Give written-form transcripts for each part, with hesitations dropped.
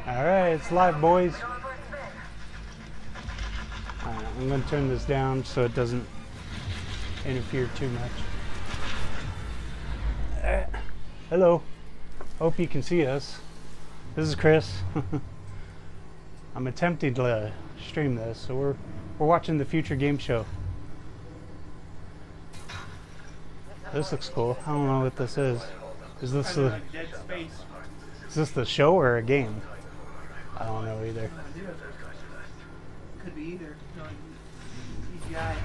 Alright, it's live, boys. I'm going to turn this down so it doesn't interfere too much. Hello. Hope you can see us. This is Chris. I'm attempting to stream this, so we're watching the Future Game Show. This looks cool. I don't know what this is. Is this the show or a game? I don't know either. Could be either. No, CGI.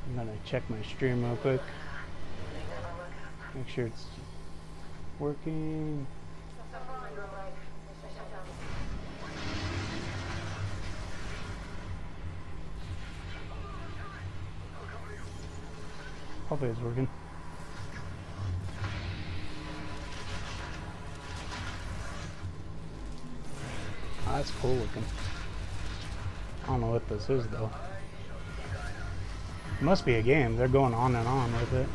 I'm gonna check my stream real quick. Make sure it's working. Hopefully it's working. Oh, that's cool looking. I don't know what this is though. It must be a game. They're going on and on with it.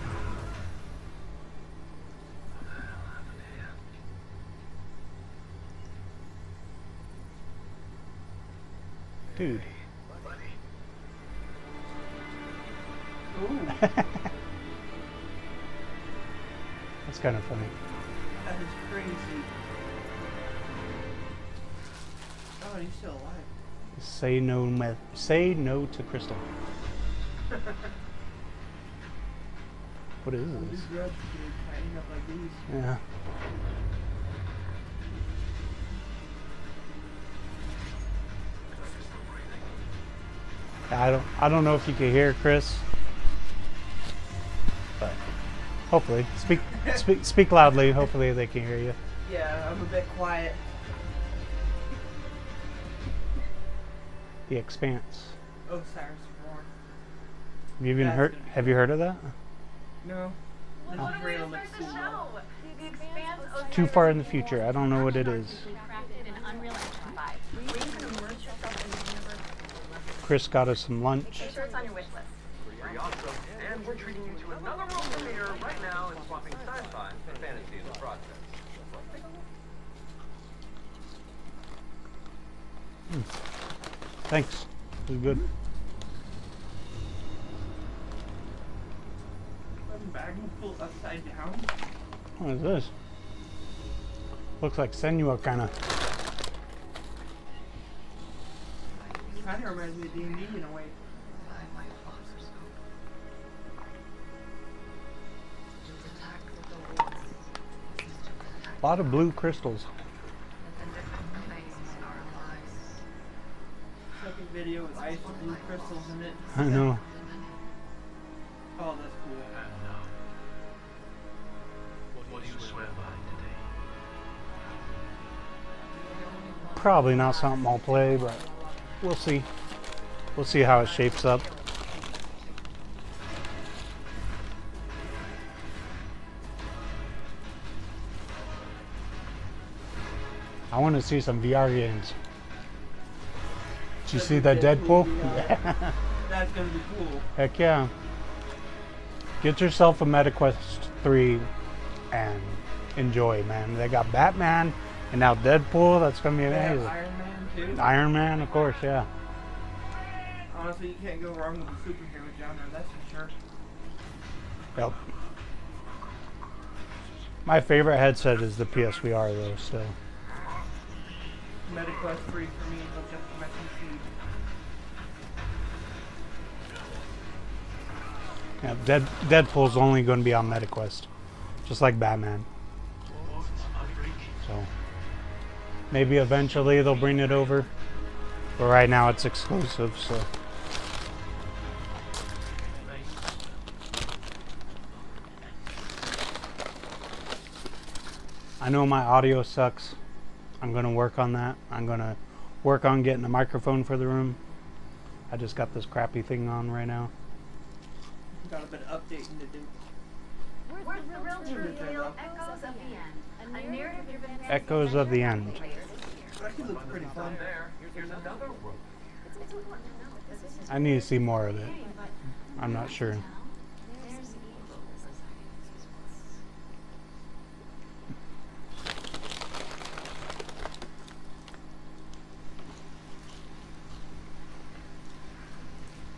Dude. That's kind of funny. That is crazy. Oh, he's still alive. Say no to Crystal. What is this? These drugs are tightening up like these. Yeah. I don't know if you can hear Chris, but hopefully speak loudly. Hopefully they can hear you. Yeah, I'm a bit quiet. The Expanse. Oh, Cyrus Roar. Have you heard of that? No. This is real looks cool. Too far in the future. I don't know what it is. Chris got us some lunch. Make sure it's on your wish list. Pretty awesome. And we're treating you to another world premiere right now and swapping sci-fi and fantasy in the process. Thanks. It was good. Bag full upside down. What is this? Looks like Senua kind of. Kind of reminds me of D&D in a way. A lot of blue crystals. Second video with ice and blue crystals in it. I know. Oh, that's cool. What do you swear by today? Probably not something I'll play, but we'll see. We'll see how it shapes up. I want to see some VR games. Did you see that Deadpool? Yeah. That's gonna be cool. Heck yeah. Get yourself a MetaQuest 3 and enjoy, man. They got Batman and now Deadpool. That's gonna be amazing. Iron Man too. Iron Man, of course, yeah. Honestly, you can't go wrong with the superhero genre, that's for sure. Yep. My favorite headset is the PSVR though, still. MetaQuest 3 for me until just my PC. Yeah, Deadpool's only going to be on MetaQuest, just like Batman. So maybe eventually they'll bring it over, but right now it's exclusive. So I know my audio sucks. I'm going to work on that. I'm going to work on getting a microphone for the room. I just got this crappy thing on right now. Got a bit of updating to do. Where's the real reveal? Echoes of the End. A narrative-driven Echoes of the End. That actually looks pretty fun. Here's another world. I need to see more of it. I'm not sure.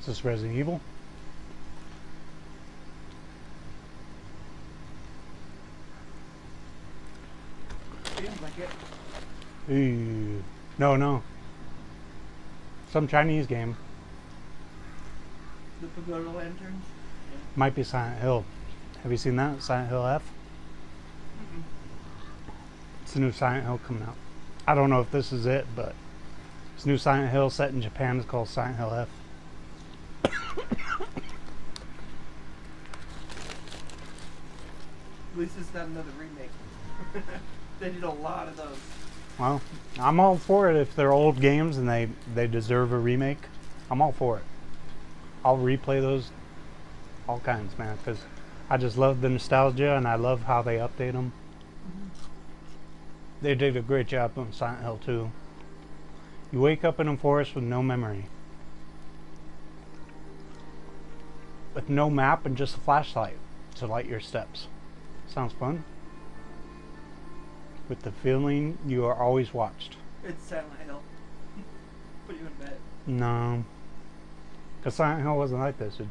Is this Resident Evil? Feels like it. Ooh. No, no. Some Chinese game. The Pagoda Lanterns. Might be Silent Hill. Have you seen that? Silent Hill F? It's a new Silent Hill coming out. I don't know if this is it, but it's new Silent Hill set in Japan. It's called Silent Hill F. At least it's not another remake. They did a lot of those. Well, I'm all for it if they're old games and they deserve a remake. I'm all for it. I'll replay those all kinds, man, because I just love the nostalgia and I love how they update them. They did a great job on Silent Hill 2. You wake up in a forest with no memory. With no map and just a flashlight to light your steps. Sounds fun. With the feeling you are always watched. It's Silent Hill. Put you in bed. No. Because Silent Hill wasn't like this. It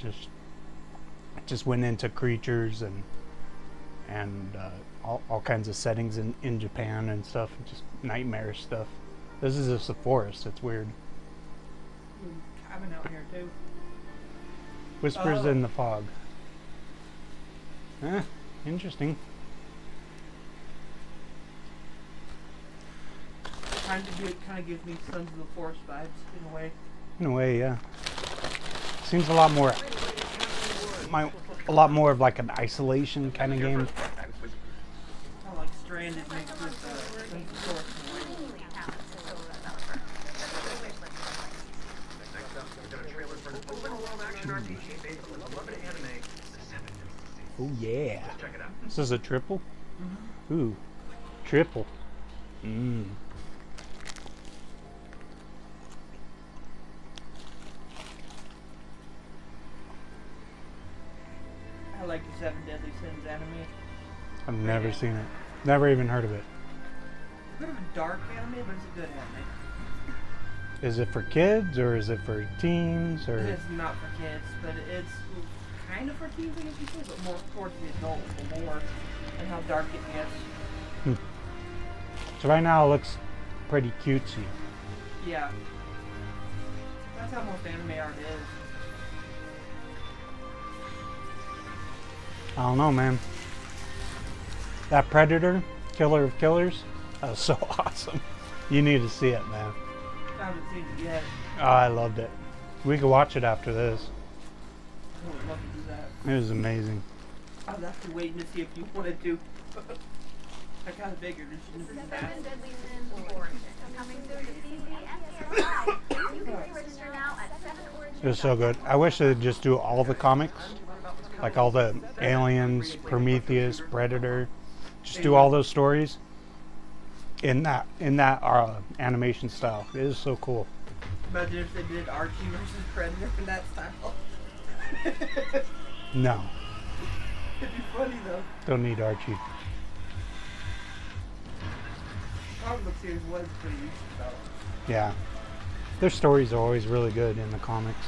just went into creatures and all kinds of settings in Japan and stuff. Just nightmarish stuff. This is just a forest. It's weird. Cabin out here too. Whispers in the fog. Interesting. Kind of gives me Sons of the Forest vibes in a way. In a way, yeah. Seems a lot more of like an isolation kind of game. Kind of like Stranded mixed with Sons of the Forest in a way. Next up, we've got a trailer for an open-world action RPG based on the beloved anime, The Seven Deadly Sins. Oh yeah. Check it out. This is a triple? Ooh. Triple. Mmm. I like the Seven Deadly Sins anime. I've never seen it. Never even heard of it. A bit of a dark anime, but it's a good anime. Is it for kids or is it for teens or? It's not for kids, but it's kind of for teens, I guess you say, but more towards the adult, the lore, and how dark it gets. So right now it looks pretty cutesy. Yeah. That's how most anime art is. I don't know, man. That Predator, Killer of Killers, that was so awesome. You need to see it, man. I haven't seen it yet. Oh, I loved it. We could watch it after this. I would love to do that. It was amazing. I was actually waiting to see if you wanted to. I kind of figured it shouldn't be Seven fast. Deadly Sins Origin. Coming soon to PC and PS5. You can pre-register now at 7origin.com. It was so good. I wish they'd just do all the comics. Like all the Aliens, Prometheus, Predator. Just do all those stories in that animation style. It is so cool. Imagine if they did Archie versus Predator in that style. No, It'd be funny though. don't need Archie. Comic book series was pretty used to though. Yeah. Their stories are always really good in the comics.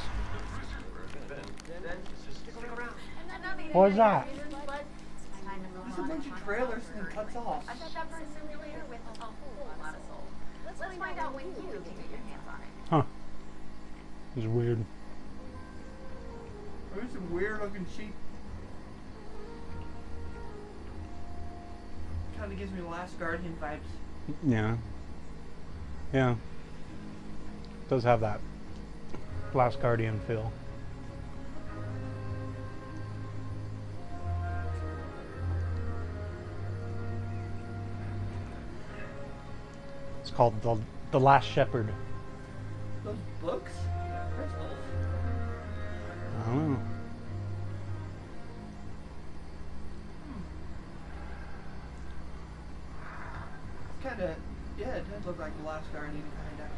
What was that? There's a bunch of trailers and then cuts off. A shepherd simulator with a whole lot of soul. Let's find out when you can get your hands on it. Huh. It was weird. There's some weird looking sheep. Kind of gives me Last Guardian vibes. Yeah. Yeah. Does have that Last Guardian feel. It's called The Last Shepherd. Those books? Crystals. I don't know. It's kind of, yeah, it does look like The Last Guardian, kind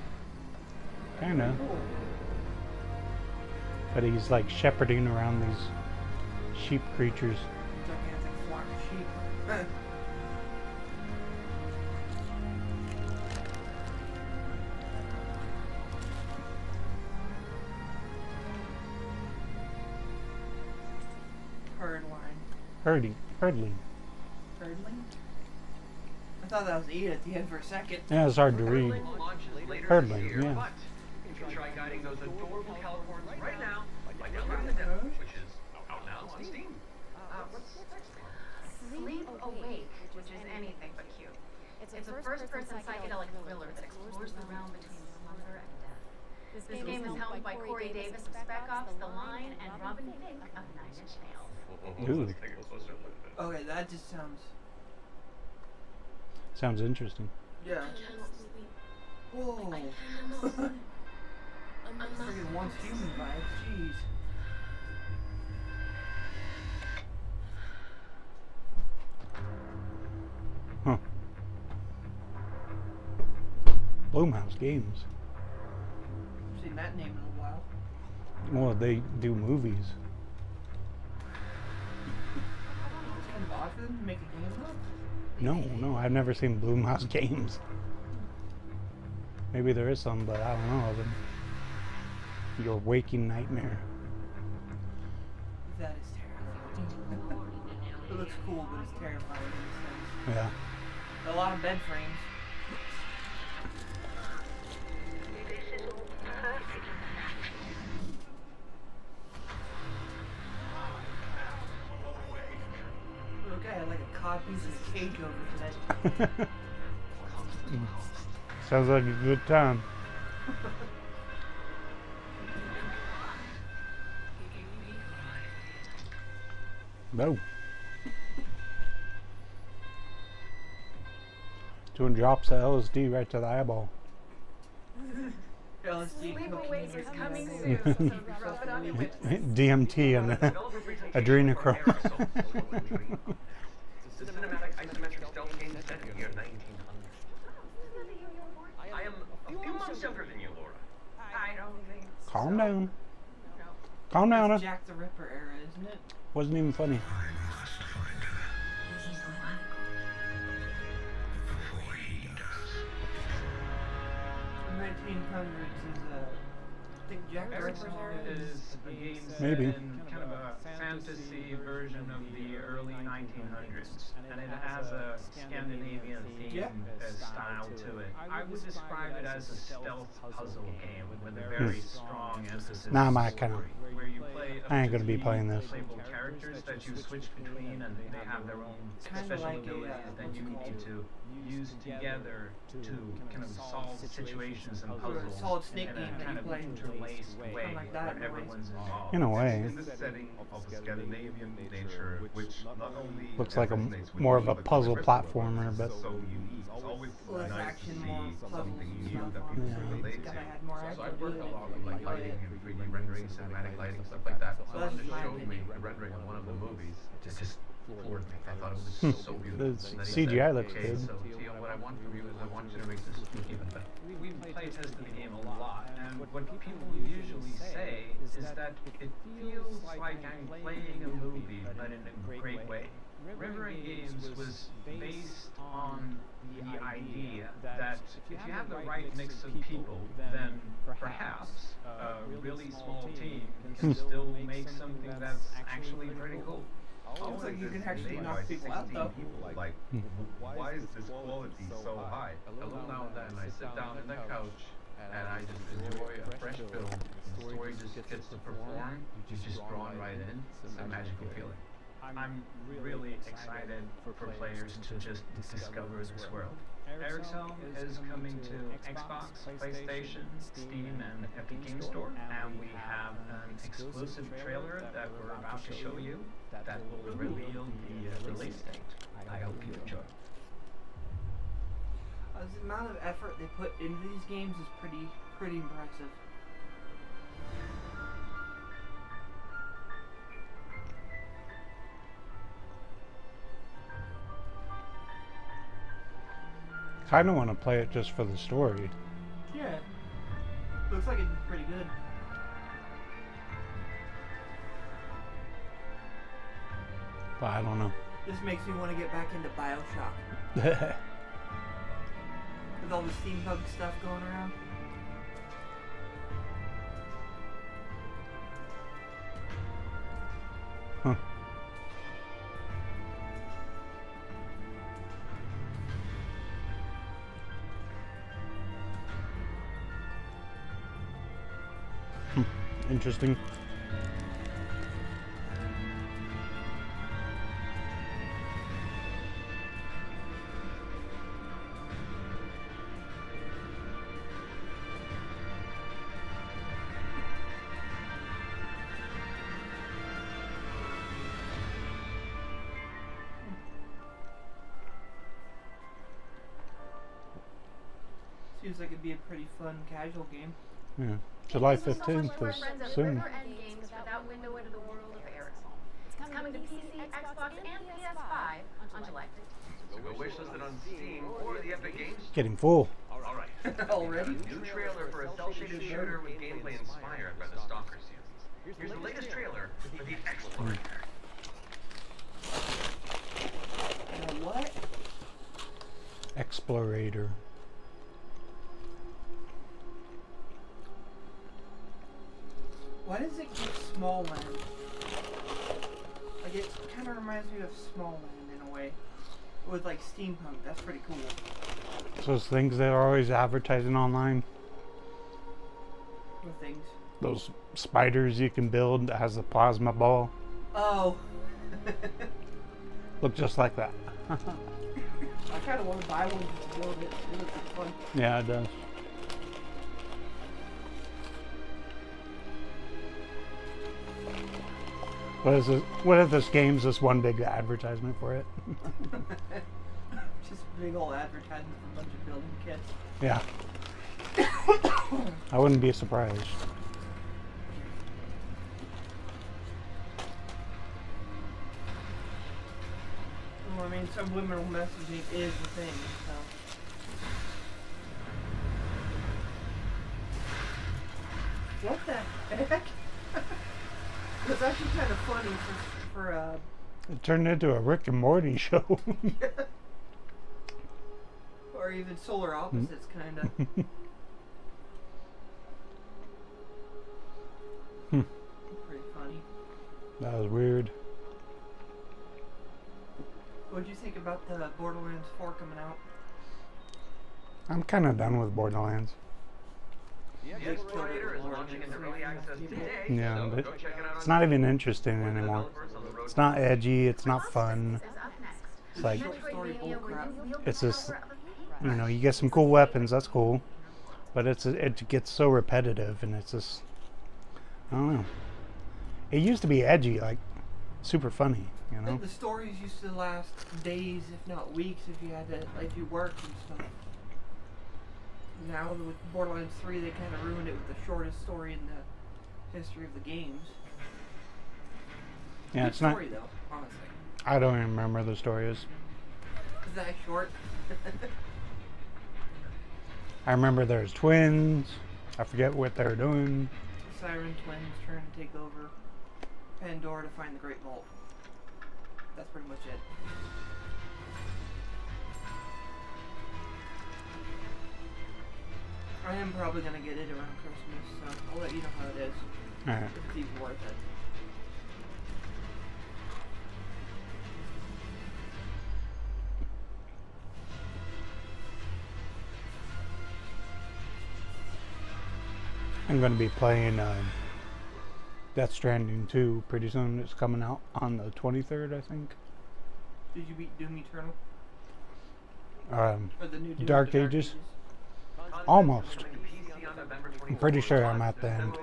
Kinda. of. Cool. But he's like shepherding around these sheep creatures. Gigantic flock of sheep. Herding. Herdling. Herdling? I thought that was E at the end for a second. Yeah, it's hard to read. Herdling launches later Herdling, this year, yeah. but you can try guiding those adorable Californs right now by downloading the demo, which is out now on Steam. What's next one? Sleep Awake, which is anything but cute. It's a first-person psychedelic thriller that explores the realm between slumber and death. This game is helmed by Corey Davis of Spec Ops, The Line, and Robin Thicke of Nine Inch Nails. Ooh. Let's take a closer look at it. Okay, that just sounds. Sounds interesting. Yeah. Whoa. Friggin' once human vibes, jeez. Huh. Blumhouse Games. Seen that name in a while. Well, they do movies. It's kind of odd for them to make a game though. No, I've never seen Blumhouse Games. Maybe there is some, but I don't know of them. Your waking nightmare. That is terrifying. It looks cool, but it's terrifying in a sense. Yeah. A lot of bed frames. Okay, I had like a cod piece of cake over today. Sounds like a good time. No. Doing drops of LSD right to the eyeball. LSD, Sleep cocaine, Awake is or coming something. soon, so drop it on your wish list. DMT and adrenochrome. It's a cinematic isometric stealth game set in the year 1900. I am a few months younger than you, Laura. I don't think so. Calm down. No. Calm down. It's Jack the Ripper era, isn't it? Wasn't even funny. 1900s is I think Jack the Ripper's era is a game set Maybe. in kind of a fantasy version of the early 1900s, and it has a Scandinavian theme Yeah. style to it. I would describe it as a stealth puzzle game with a very strong emphasis Nah, on my story, kinda- where you play up I ain't to gonna be three playing this. playable characters that you switch between, and they have their own Kinda special like a, abilities that what's you it need called? to use together to kind of solve situations and Or a puzzles solid snake in game a that kind you of play. interlaced way Something like that, where everyone's involved. In a way. In this setting of the Scandinavian nature, which not only Looks like a resonates with more me, of a but puzzle with the rest of the world, platformer, it's but so unique. It's always Less nice to action, see more puzzles something and new stuff that on people it. can relate Gotta to. add more So action I've worked to a it. lot with like lighting and 3D rendering, cinematic lighting, stuff like that. So that's when they my showed me opinion. the rendering of one of the movies, it just floored me. I thought it was so beautiful. The And then he CGI said, looks okay, good. So Theo, what I want from you is I want you to make this look even better. We've play tested the game a lot, and what people usually say is that it feels like I'm playing a movie, but in a great way. River Games was based on the idea that if you have the right mix of people, then perhaps a really small team can still make something that's actually pretty cool. Looks like you can This actually made knock by people out 16 though. people, like, why is this quality so high? A little now and then I sit down on the couch and I just enjoy a fresh film. The story just gets to perform. You're just drawn right in. It's a magical feeling. I'm really excited for players to just discover this world. Eric's Helm is coming to Xbox, PlayStation, Steam, and Epic Game Store, and we have an exclusive trailer that we're about to show you that will reveal the release date. I hope you enjoy. The amount of effort they put into these games is pretty impressive. kind of want to play it just for the story. Yeah. Looks like it's pretty good. But I don't know. This makes me want to get back into BioShock. With all the steampunk stuff going around. Huh. interesting. Seems like it'd be a pretty fun casual game. Yeah. July This is so much 15th for is friends of soon. River End Games for that window into the world of Aerosol. It's coming to PC, Xbox, and PS5 on July 15th. So go wishlist it on Steam or the Epic Games. Getting full. Alright. Already? New trailer for a cell-shaded shooter with gameplay inspired by the Stalker series. Here's the latest trailer for The Explorator. What? Explorator. Why does it give Small Land? Like, it kind of reminds me of Small Land in a way. With, like, steampunk. That's pretty cool. Those things that are always advertising online. With things. Those spiders you can build that has a plasma ball. Oh. Look just like that. I kind of want to buy one to build it. It looks like fun. Yeah, it does. What if this game's just one big advertisement for it? Just a big old advertisement for a bunch of building kits. Yeah. I wouldn't be surprised. Well, I mean, subliminal messaging is the thing, so. What the heck? It's actually kind of funny for It turned into a Rick and Morty show. or even solar opposites, kind of. Pretty funny. That was weird. What'd you think about the Borderlands 4 coming out? I'm kind of done with Borderlands. The Explorator is launching into early access today, Yeah, so but go check it out on it's not even interesting Steam. anymore. Developers on the road It's not edgy. It's not fun. Is up next. It's like, Short story bullcrap. it's just, you know, you get some cool weapons. That's cool, but it gets so repetitive, and it's just, I don't know. It used to be edgy, like super funny, you know. The stories used to last days, if not weeks, if you had to, like, if you worked and stuff. Now with Borderlands 3, they kind of ruined it with the shortest story in the history of the games. Yeah, Good it's not. story though, honestly. I don't even remember the story is. Is that short? I remember there's twins. I forget what they're doing. Siren twins trying to take over Pandora to find the Great Vault. That's pretty much it. I am probably gonna get it around Christmas, so I'll let you know how it is. Alright. If it's even worth it. I'm going to be playing Death Stranding 2 pretty soon. It's coming out on the 23rd, I think. Did you beat Doom Eternal? Or the new Doom, Dark the Ages? Almost. I'm pretty sure I'm at the end.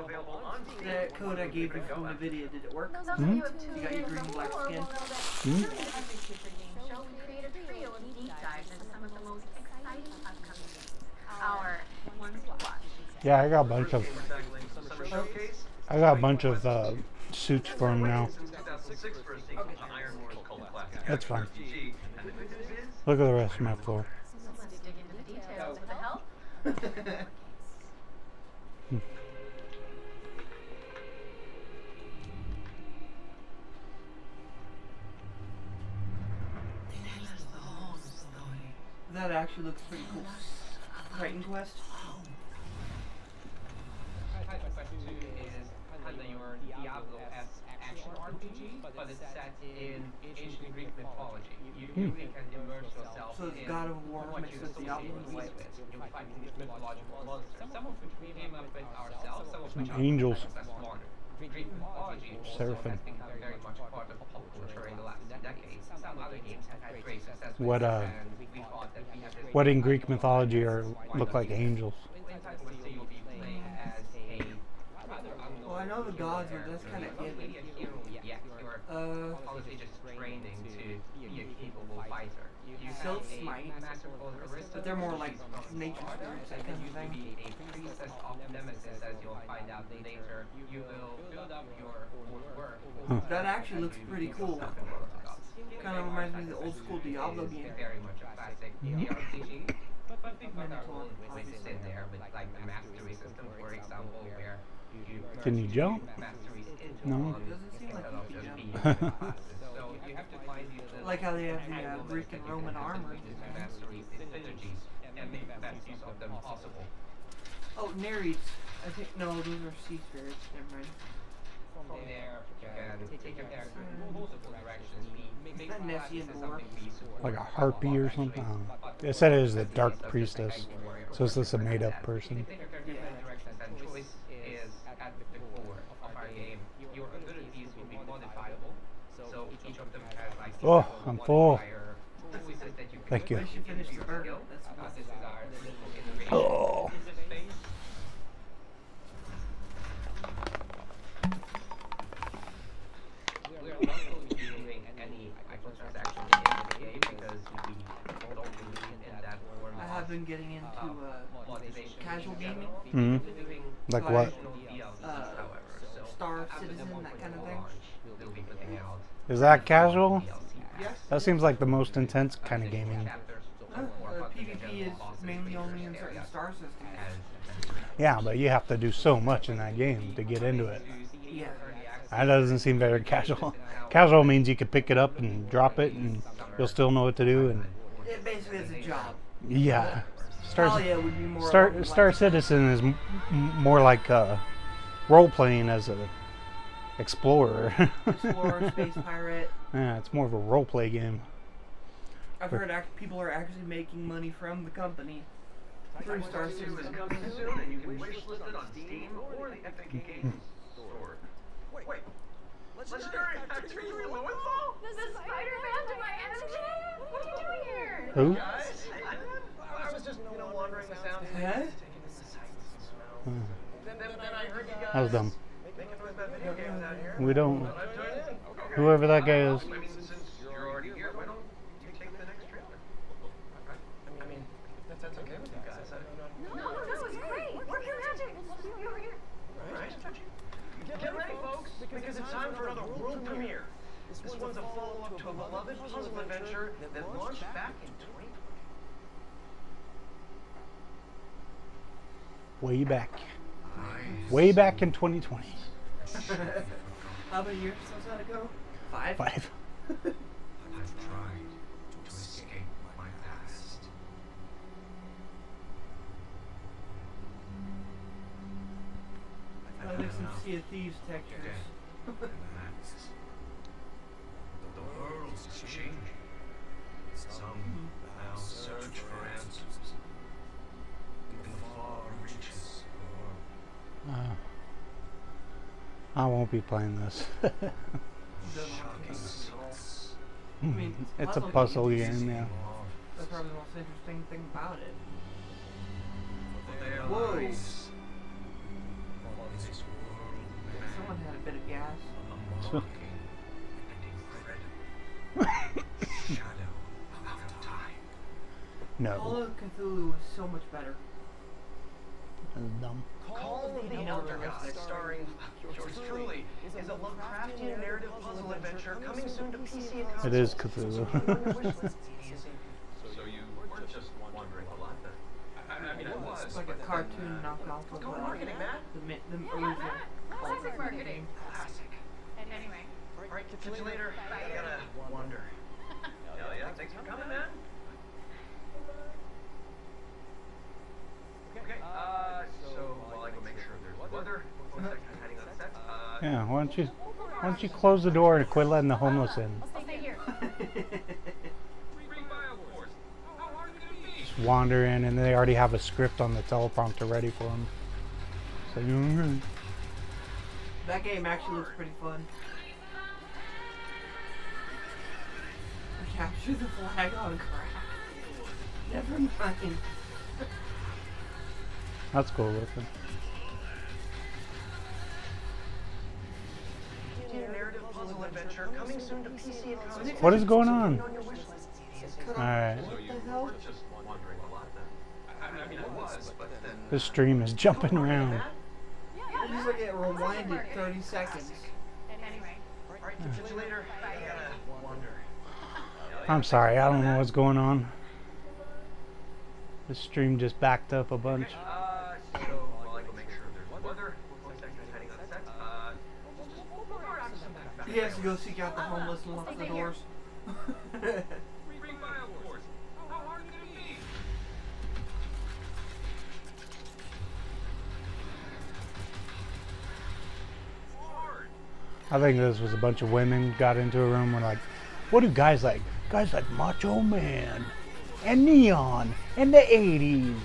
That code I gave you from NVIDIA, did it work? Hmm? You got your green black skin? Hmm? Show we created a trio of deep dives into some of the most exciting upcoming games. Our ones to watch. Yeah, I got a bunch of suits for him now. That's fine. Look at the rest of my floor. So let's dig into the details with the help. That actually looks pretty cool. Titan Quest? Question 2 is kind of your Diablo-esque action RPG. RPG, but it's set in ancient Greek mythology. You can immerse yourself So it's in God of War what mixed you with associate Diablo. peace with. You'll fight these mythological monsters, some of which we came up with ourselves, some of which are Angels. less modern. Greek mythology also Seraphim. has become very much part of pop culture in the last 2 decades. Some other games have had great success with What, this, and we thought that we had this What in great Greek mythology are look like angels? in Titan Quest, you'll be playing as a rather unknown. Well, I know the gods are just kind of You're not really given. a hero yet. You're obviously just training to be a capable fighter. You have Silk a Smite, master called Arista, but they're more like of nature Sparta, spirits, I and think, you thing. will be a priestess of Nemesis, as you'll find out later. You will build up your work. That actually looks pretty cool. Kind of reminds me of the old school Diablo game. Very much a classic RPG. But we've got our own twists in there with like the mastery system, for example, where you Can you jump? masteries into No. one Doesn't seem like instead of you just can being jump. classes. So you have to find these little Like how they have the entanglements Greek that and you Roman can put armor. into mastery synergies and make the best use of them possible. Oh, Nereids. I think, no, those are sea spirits. Never mind. From there, you can take your character in multiple directions. Make That classes Nessie as and something we support Like a quite harpy lot, or actually. something? Oh. But They said it was the as Dark just a Priestess. hanging warrior So is this a or made up that. person? Take your character in different directions, and choice is at the core of our game. Your abilities will be modifiable, so each of them has like Oh, I'm full. modifier choices that you can Thank you. I should finish the your burger. skill. That's This is our little innovation Oh. in this space. We are not going to be doing any microtransactions in this game because we don't believe in that form I of have been getting into monetization casual in gaming. general. Mhm. We're doing Like So what? additional DLCs, however. So Star after the Citizen, that 1.0 kind of thing. launch, we'll be putting out Is that casual? DLC Yes. That seems like the most intense kind of additional gaming. chapters, so Uh, more content in PvP general, is bosses, mainly only in features, certain areas, star systems. and Yeah, but you have to do so much in that game to get into it. Yeah. That doesn't seem very casual. Casual means you can pick it up and drop it and you'll still know what to do. And It basically is a job. yeah, Talia would be more Star along the Star lines of Citizen is more like role playing as a explorer. Explorer, space pirate. Yeah, it's more of a role play game. I've heard people are actually making money from the company through Star Quest 2 is Citizen. coming soon, and you can wishlist it on Steam or the Epic Games Store. Wait, Legendary Actor, you in Lowenthal? This is Spider-Man to my MJ? What are you doing here? Who? Guys, I was just, wandering the sound. Huh? Taking in the sights and smells. Then I heard you guys That was dumb. making noise about video games out here. We don't. Thought I'd join in. Okay. Whoever that guy is. I mean, since you're already here, why don't you take the next trailer? I mean, if that's okay with you guys. No, it's great. Work your magic. We'll just be over here. Alright. Get ready, folks, because it's time for another world premiere. This one's a follow-up to a beloved puzzle adventure that launched back in 2020. Way back. Way back in 2020. How many years does that ago? 5? 5. I've tried to escape my past. I like some Sea of Thieves textures. The world's changing. Some now search for answers in the far reaches of I won't be playing this. shocking results. I mean, It's a puzzle game. game, yeah. That's probably the most interesting thing about it. There Whoa. lies in this world Someone had a bit of gas. a mocking and incredible shadow of time. No. Call of Cthulhu was so much better. That's dumb. Call of the Elder Gods, starring yours truly, is a Lovecraftian narrative puzzle adventure coming soon to PC and consoles. It is Cthulhu. So you weren't just wondering a lot then? I mean, I was. It's like a cartoon knockoff of Go to marketing, Matt. the Yeah, original. Matt. Classic marketing. Classic. Anyway. Alright, catch you later. I gotta wander. Hell yeah, thanks for coming, man. Okay, so while I go make sure there's weather, before heading on set, Yeah, why don't you Why don't you close the door and quit letting the homeless in? I'll stay here. Just wander in, and they already have a script on the teleprompter ready for them. So you. That game actually looks pretty fun. Capture the flag on crack. Never mind. That's cool looking. Narrative puzzle adventure coming soon to PC and consoles. What is going on? On your wish list. Alright. What the hell? Just wondering a lot then. I mean, I was, but then. This stream is jumping around. It looks like it rewinded 30 seconds. Anyway. Alright, catch you later. I gotta wander. I'm sorry, I don't know what's going on. The stream just backed up a bunch. So while I go make sure there's weather, one second, heading on set. We'll go around to some back. He has to go seek out the homeless and lock the doors. I think this was a bunch of women got into a room and like, what do guys like? Guys like Macho Man and Neon and the 80s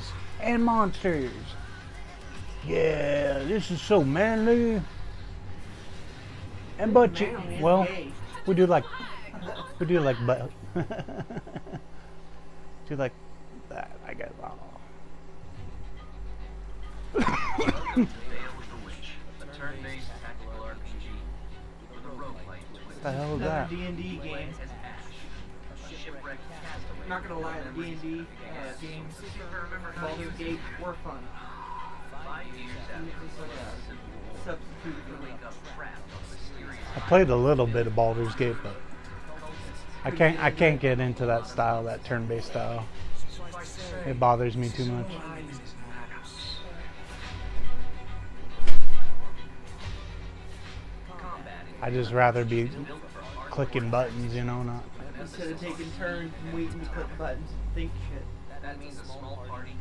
and Monsters. Yeah, this is so manly. And but you, Manly is well, gay. we do like but do like that, I guess. I don't know. A turn-based tactical RPG with a roguelike twist. What the hell is Another that? D&D game. As Ash, a shipwrecked castaway. I'm not gonna lie, the D&D games, Baldur's Gate, were fun. 5 years after It's like a substitute you for wake up trapped on a mysterious I played a little bit of Baldur's Gate, but I can't get into that style, that turn-based style. It bothers me too much. combat. I just rather be clicking buttons, you know, not. Instead of taking turns and waiting to click buttons and think shit. That means a small party,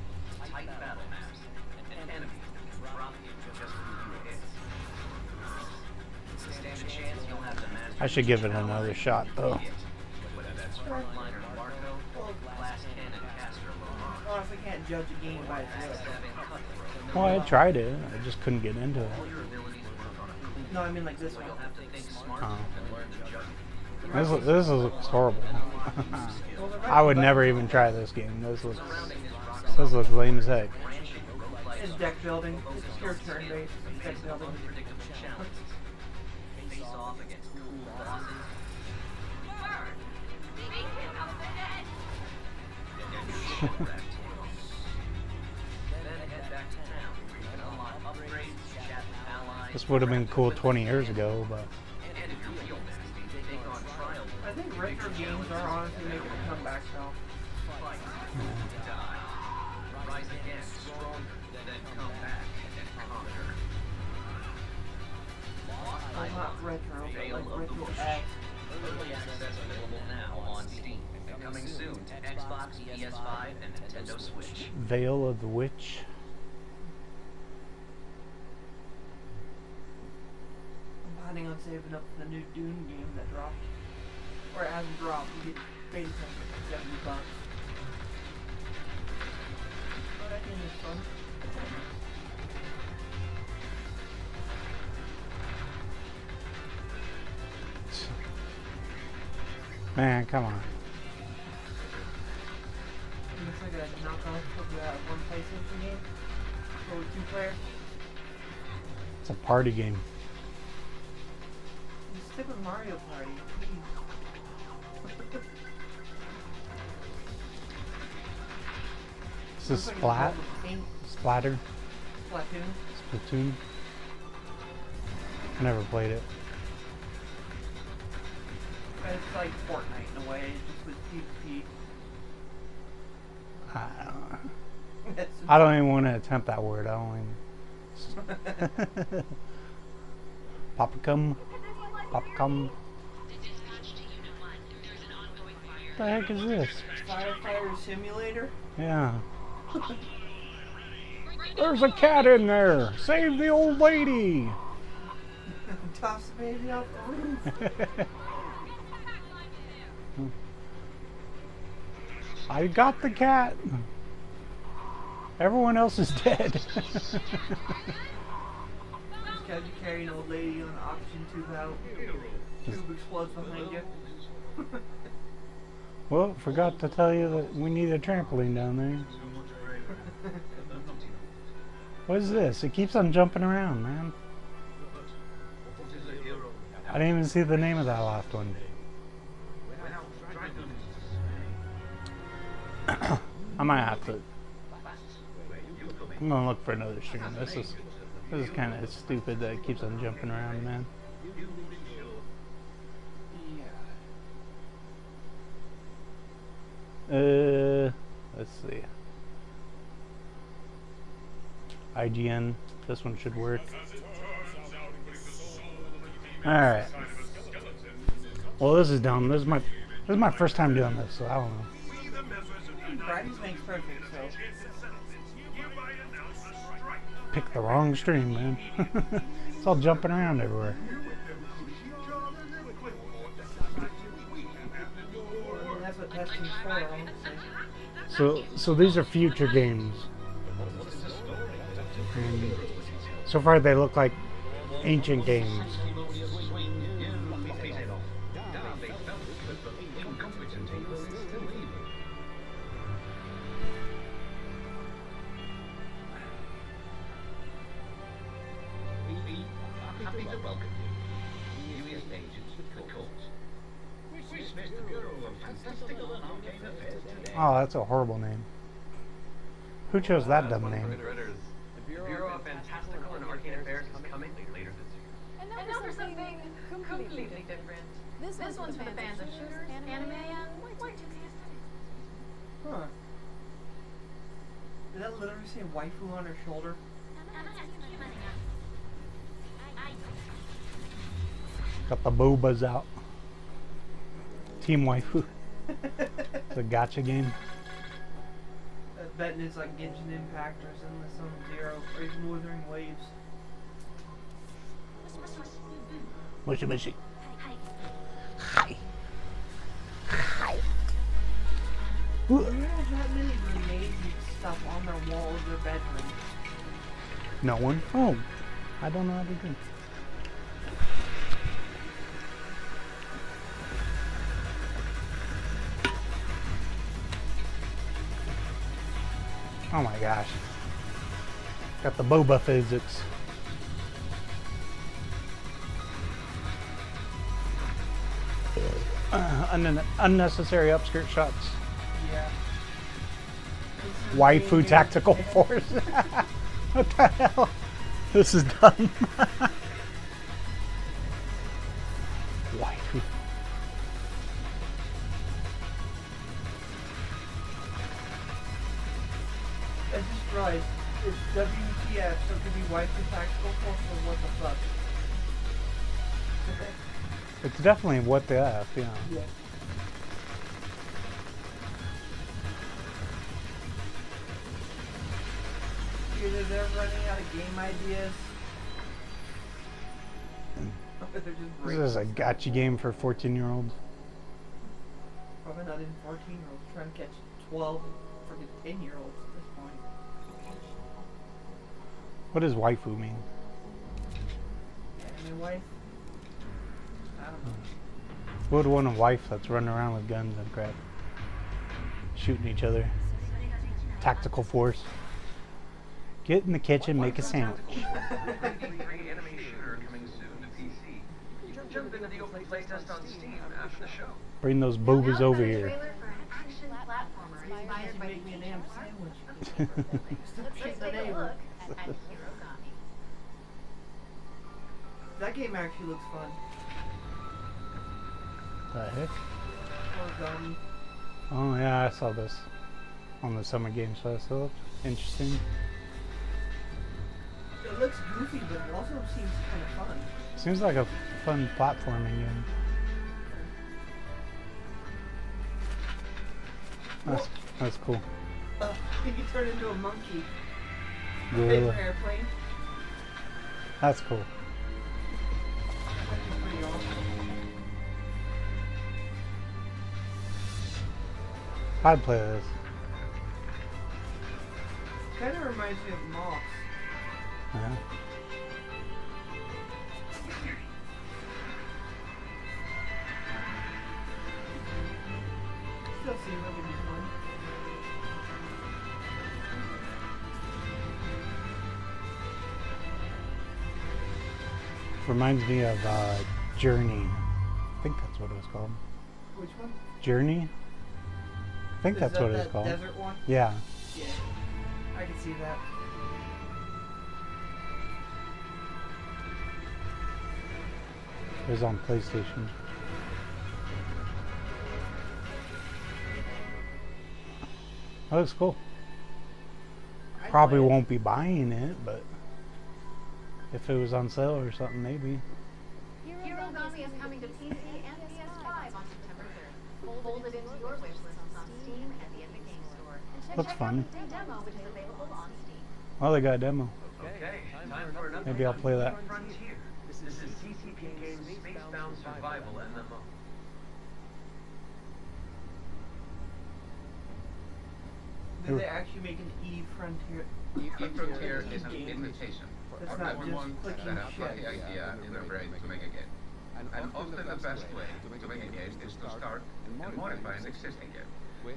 tight battle maps, and enemies that can drop you just for you hits. Stand a chance you'll have the master. I should give it another shot, though. Whether that's frontliner Marco, glass cannon caster Lamar, Honestly, can't judge a game by its looks. stabbing cutthroat. Well, I tried it. I just couldn't get into it. All your abilities work on a complete. No, I mean like this one. You'll have to think smart Oh. and learn to judge. This looks horrible. I would never even try this game. This looks lame as heck. It's deck building. It's pure turn-based. It's deck building. Unpredictable challenges. Face off against cool bosses. Then head back to town where you can unlock upgrades, chat with allies. This would have been cool 20 years ago, but And if you're real nasty, take on trial. I think retro games are honestly making a comeback now. Fight, die, rise again, stronger, then come back and conquer. Well, not retro, but Veil like of the retro Witch. X. Early access available now on Steam. And coming soon to Xbox, PS5, and Nintendo Switch. Veil of the Witch. I'm planning on saving up for the new Dune game that dropped. Or it hasn't dropped. You get beta testing for $70. Oh, that game is fun. Man, come on. It looks like a knockoff of that one PlayStation game. Or 2-player. It's a party game. Just stick with Mario Party, please. Is this Looks like Splat? it's all the same Splatter? Splatoon. Splatoon? I never played it. But it's like Fortnite in a way, just with PvP. I don't know. That's I don't even want to attempt that word. I don't even. Popcom? Popcom? What the heck is this? Firefighter Simulator. Yeah. There's a cat in there! Save the old lady! toss the baby off the roof. I got the cat. Everyone else is dead. Just got you carry an old lady on oxygen tube out. Tube explodes behind you. Well, forgot to tell you that we need a trampoline down there. What is this? It keeps on jumping around, man. I didn't even see the name of that last one. I might have to. I'm gonna look for another stream. This is kind of stupid that it keeps on jumping around, man. Let's see. IGN. This one should work. All right. Well, this is dumb. This is my first time doing this, so I don't know. Practice makes perfect, so. Picked the wrong stream, man. It's all jumping around everywhere. That's what testing's for, honestly. So these are future games. And so far they look like ancient games. Oh, that's a horrible name. Who chose that dumb name? The Bureau of Fantastical and Arcane Affairs is coming later this year. And now for something completely different. This one's for the fans of shooters, anime, and Y2K aesthetics. Huh. Did that literally say waifu on her shoulder? Got the boobas out. Team Waifu. It's a gacha game. Betting it's like Genshin Impact or some Zero or even Wuthering Waves. Mushy mushy. Hi. Hi. Who has that many grenades and stuff on their wall of their bedroom? No one? Oh. I don't know how to do. Oh my gosh. Got the boba physics. Unnecessary upskirt shots. Yeah. Waifu tactical force. What the hell? This is dumb. Waifu. I just realized it's WTF, so it could be Waifu Tactical Force or what the fuck. It's definitely what the F, yeah. Yeah. Either they're running out of game ideas. Or they're just This breaking is a stuff. gotcha game for 14-year-olds. Probably not even 14-year-olds trying to catch 12 freaking 10-year-olds at this point. What does waifu mean? Anime wife? I don't know. Who would want a wife that's running around with guns and crap? Shooting each other. Tactical force. Get in the kitchen, make a sandwich. Free anime shooter coming soon to PC. Jump into the open playtest on Steam after the show. Bring those boobas over here. Trailer for an action platformer inspired by Make me a damn sandwich. Let's Shit take the a neighbor. look at Hirogami. That game actually looks fun. The heck? Origami. Oh yeah, I saw this on the Summer Games Festival. Interesting. It looks goofy, but it also seems kind of fun. Seems like a fun platforming game. That's cool. You can turn into a monkey. Gorilla. Paper airplane. That's cool. I'd play this. Kind of reminds me of Moss. Yeah. Still seems like it'd be fun. Reminds me of Journey. I think that's what it was called. Which one? Journey? I think Is that's that what it was that called. desert one? Yeah. Yeah. I can see that. It was on PlayStation. That looks cool. I'd Probably play it. won't be buying it, but if it was on sale or something, maybe. Hirogami is coming to PC and PS5 on September 3rd. Fold it into your wish list on Steam and the Epic Games Store. And Looks check fun. out the free demo, which is available on Steam. Oh, they got a demo. Okay, time for another Maybe I'll play that. Frontier. This is TCP Games Spacebound Survival MMO. Did they actually make an E-Frontier? E-Frontier is an invitation That's for not everyone just that clicking has got the shit. idea in their brain to make a game. And often the best way to make a game is to start and modify an existing game.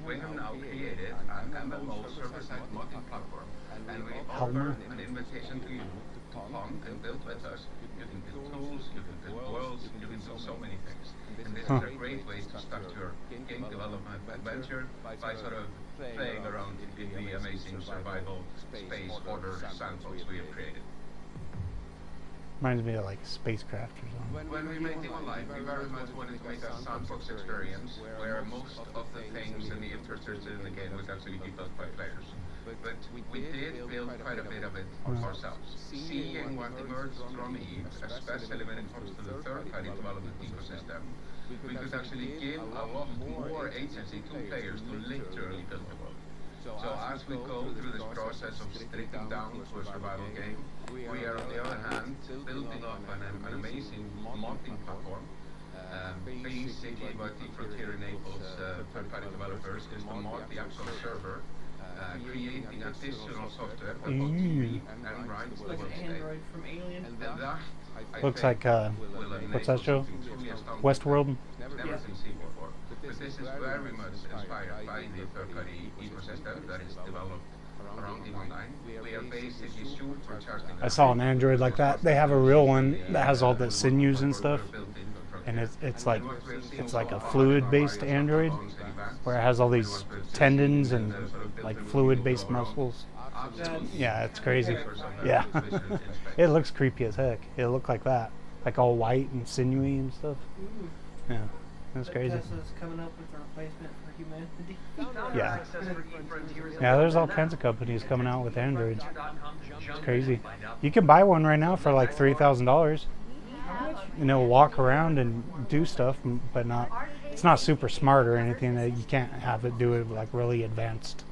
We have now created an MMO server-side multi-platform, and we offer an invitation to you to come and build with us. You can build tools, you can build worlds, you can do so many things. And this is a great way to start your game development adventure by sort of playing around in the amazing survival space order sandbox we have created. Reminds me of like Spacecraft or something. When we made it online, we very much wanted to make a sandbox experience where most of the things and the infrastructure in the game would actually be built by players. But we did build quite a bit of it ourselves. Seeing what emerged from EVE, especially when it comes to the third-party development ecosystem, we could actually give a lot more agency to players to literally build the world. So as we go through this process of stripping down to a survival game, we are on the other hand building up an amazing modding platform. Basically what E-Frontier enables third-party developers is to mod the actual server, creating additional software that both read and write the Like world an state. android from Alien. And that, I Looks think, like will what's enable that show? something truly astounding Westworld. never Yeah. been seen before. But this is very much inspired by the third-party ecosystem that is developed around EVE Online. We are basically supercharging. I saw an Android like that. They have a real one that has all the sinews and stuff, and it's like a fluid-based Android where it has all these tendons and like fluid-based muscles. Yeah, it's crazy. Yeah, it looks creepy as heck. It looked like that, like all white and sinewy and stuff. Ooh. Yeah, that's But crazy. Tesla's coming up with a replacement for humanity. Yeah. Access for E-Frontier is Yeah, there's all kinds of companies coming out with Androids. It's crazy. You can buy one right now for like $3,000. How much? And it'll walk around and do stuff, but not. It's not super smart or anything. That you can't have it do it like really advanced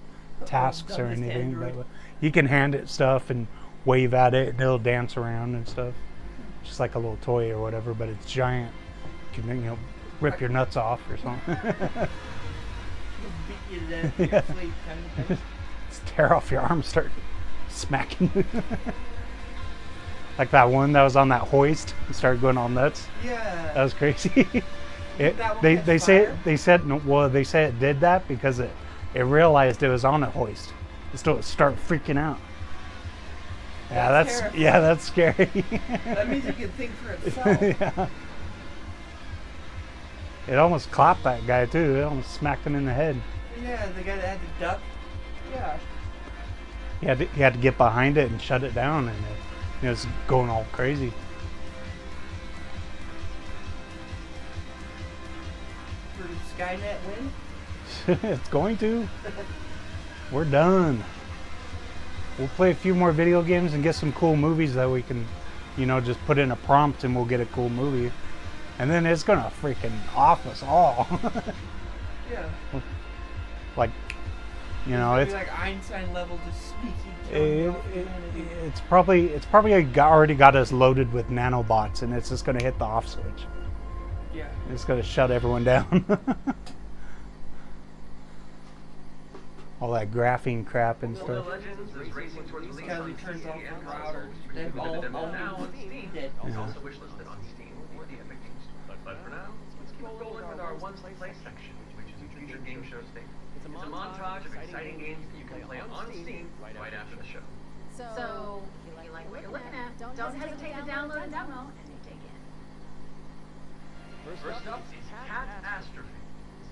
tasks or dumbest anything. Android. But you can hand it stuff and wave at it, and it'll dance around and stuff. Just like a little toy or whatever, but it's giant. You can rip your nuts off or something. Beat you to death in your sleep kind of thing. Just tear off your arm, start smacking. Like that one that was on that hoist and started going all nuts. That Yeah. was crazy. That one they catch say fire? they said no, well they said it did that because it realized it was on a hoist. It started freaking out. Yeah, That's that's scary. That means it can think for itself. Yeah. It almost clapped that guy too. It almost smacked him in the head. Yeah, the guy that had to duck. Yeah. He had to get behind it and shut it down, and it was going all crazy. For Skynet win? It's going to. We're done. We'll play a few more video games and get some cool movies that we can, just put in a prompt and we'll get a cool movie. And then it's gonna freaking off us all. Yeah. Like, It'd it's be like Einstein level just sneaky killing off humanity. it's probably already got us loaded with nanobots, and it's just gonna hit the off switch. Yeah. It's gonna shut everyone down. all that graphing crap and Mobile stuff. Legends is racing towards release Casually on turns PC off and the router. consoles. They've With all the demo now on dead. Steam. Dead. It's Yeah. also wishlisted on Steam or the Epic Games Store. But for now, let's keep rolling with our Once to Play section, which is a future game show state. It's a montage of exciting games that you can play on Steam right after the show. So, if you like what you're looking at, don't hesitate to download a demo and dig in. First up is Cat Astrophy.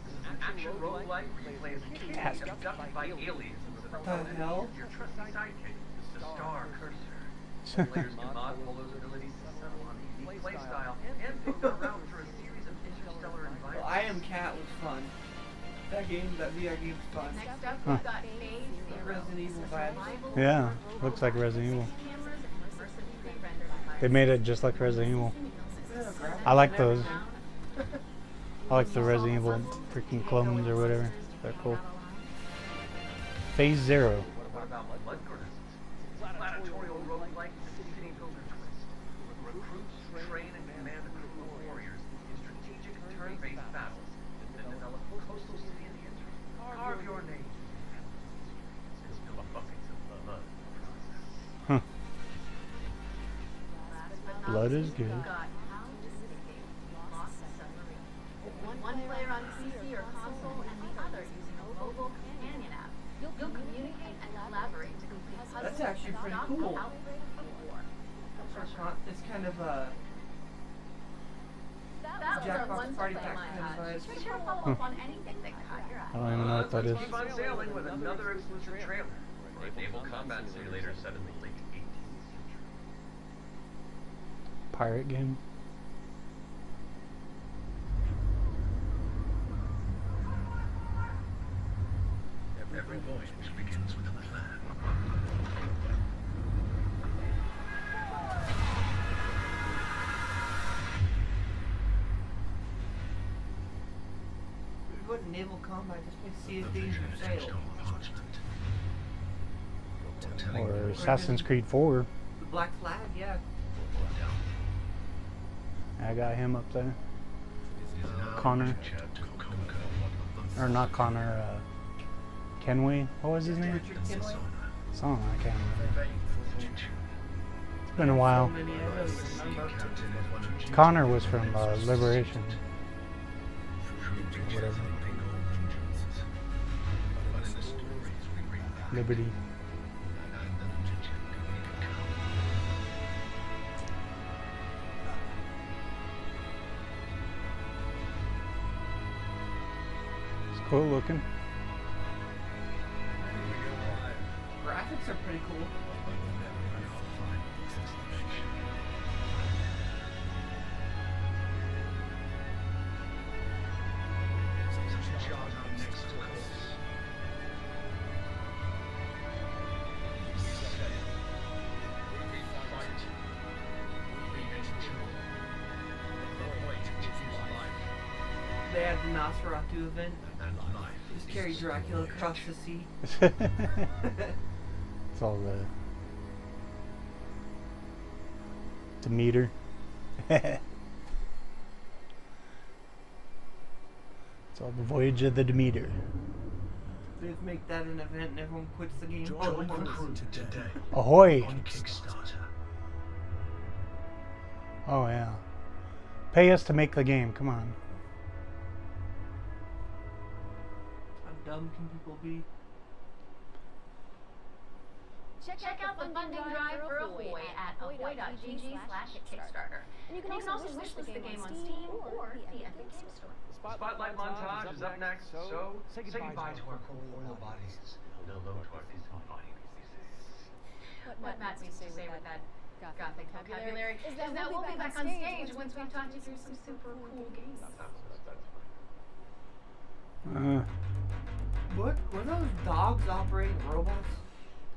This is an action roguelike where you play as a cat abducted by aliens. What the hell? Your trusty sidekick, the Star Cursor. Players can mod Polo's abilities to settle on a unique playstyle and pick their route through a series of interstellar environments. Well, I Am Cat was fun. That VR game's fun. Next up, we've got Phase Zero. Resident Evil vibes. Yeah, looks like Resident Evil. Cameras and immersively rendered They made it just like Resident Evil. I like those. I like the Resident Evil freaking clones or whatever. They're cool. Phase Zero. What about Blood Gurneys? It's a gladiatorial roguelike with a city builder twist. Recruits, train, and command a crew of warriors in strategic and turn-based battles. Then develop a coastal city in the interim. Carve your name. And spill buckets of blood. Huh. Blood is good. We've got How to Syndicate Lost Submarine. One player on PC or console and the other using a mobile companion app. You'll communicate and collaborate to complete puzzles. That's actually and pretty stop cool. the outbreak of war. It's kind of a That was our Jackbox one Party to play Pack kind of montage. vibes. Be sure to follow up on anything that caught your eye. I don't even know what that is. Let's keep on sailing with another exclusive trailer for a naval combat simulator set in the late 18th century. Pirate game. Every voyage begins with a plan. what naval combat just play Sea of Thieves or Sail. Or Assassin's Creed 4. The Black Flag, yeah. I got him up there. Connor. Or not Connor, Kenway? What was his name? Richard Kenway. Something, I can't remember. It's been a while. So many, I don't remember. Connor was from Liberation. Whatever. Liberty. It's cool looking. Graphics are pretty cool. They had the Nosferatu event. Just carry Dracula across the sea. It's all the Demeter. It's all the voyage of the Demeter. They just make that an event and everyone quits the game. Join the crew today Ahoy! on Kickstarter. Oh yeah. Pay us to make the game, come on. How dumb can people be? Check out the funding drive for Ahoy at ahoy.gg/Kickstarter. And you can also wishlist the game on Steam or the Epic Games Store. Spotlight montage is up next, so say goodbye to our corporeal bodies. Hello to our physical bodies. What Matt needs to say with that gothic vocabulary is that we'll be back on stage once we've talked you through some super cool games. What? Were those dogs operating robots?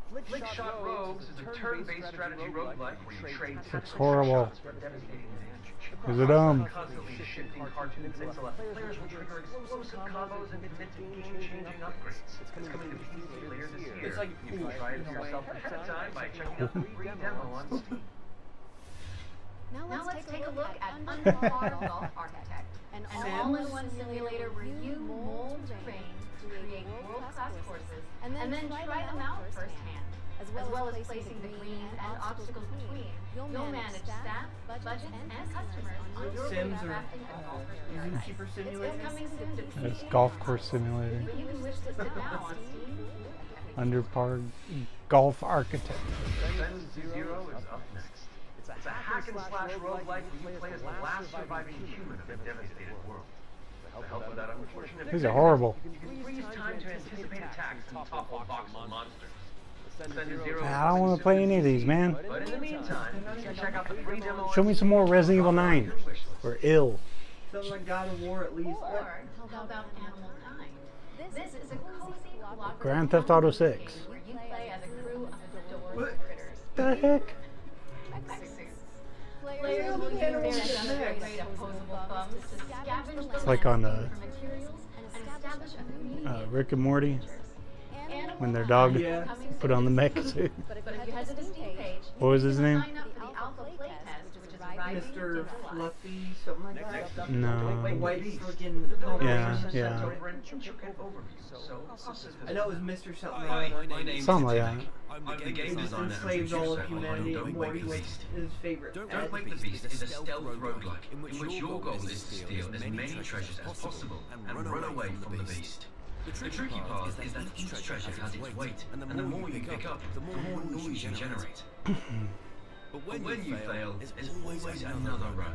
Flickshot Rogues is a turn-based strategy roguelike where you trade Looks horrible. shots for devastating damage. Is it Constantly shifting cartoon pixel players will trigger explosive combos and commit to game-changing upgrades. It's coming to PC later this year. It's like you can try it yourself ahead of time by checking out the free demo on Steam. Now let's take a look at Underwater Golf Architect, an all-in-one simulator where you mold terrain to create world-class fast courses, and then try them out firsthand, as well as placing the greens and obstacles between. You'll manage staff, budgets, and customers on your Sims or crafting and golfers paradise. Zookeeper It's Simulator. coming soon to That's PC. golf course simulator. You can wish this now on Steam. Underpar golf architect. Descent Zero is up next. It's a hack and slash roguelike where you play as the last surviving human of a devastated world. To help with that unfortunate These are horrible. you can freeze time to anticipate attacks and topple voxel monsters. Descent Zero I don't want to play any of these, man. But in the meantime, you can check out the free demo. Show me some more Resident Evil 9 or Ill. Something like God of War at least. Or how about Animal Kind? This is a cozy cooperative Grand Theft Auto 6. game where you play as a crew of adoring critters. The heck? Players will use their demonstrate opposable thumbs to scavenge the It's like on landscape for materials and establish a community. Rick and Morty when their dog Yeah. put on the mech suit. But if you head to the Steam page, What was his you can name? sign up for the alpha playtest, which is arriving Mr. July. Fluffy, something like that. Next up, No. The white Beast. freaking Yeah, Sent yeah. over an intricate overview. So, I know it was Mr. something. My name's Something like Tim. that. I'm the the game game He designer. enslaved all of Producer. humanity Don't and Wake Morty the was Beast. his favorite. Don't Wake the Beast is a stealth roguelike in which your goal is to steal as many treasures as possible and run away from the beast. The tricky part is that each treasure has its weight, and the more you pick up, the more noise you generate. But when you fail, there's always another run.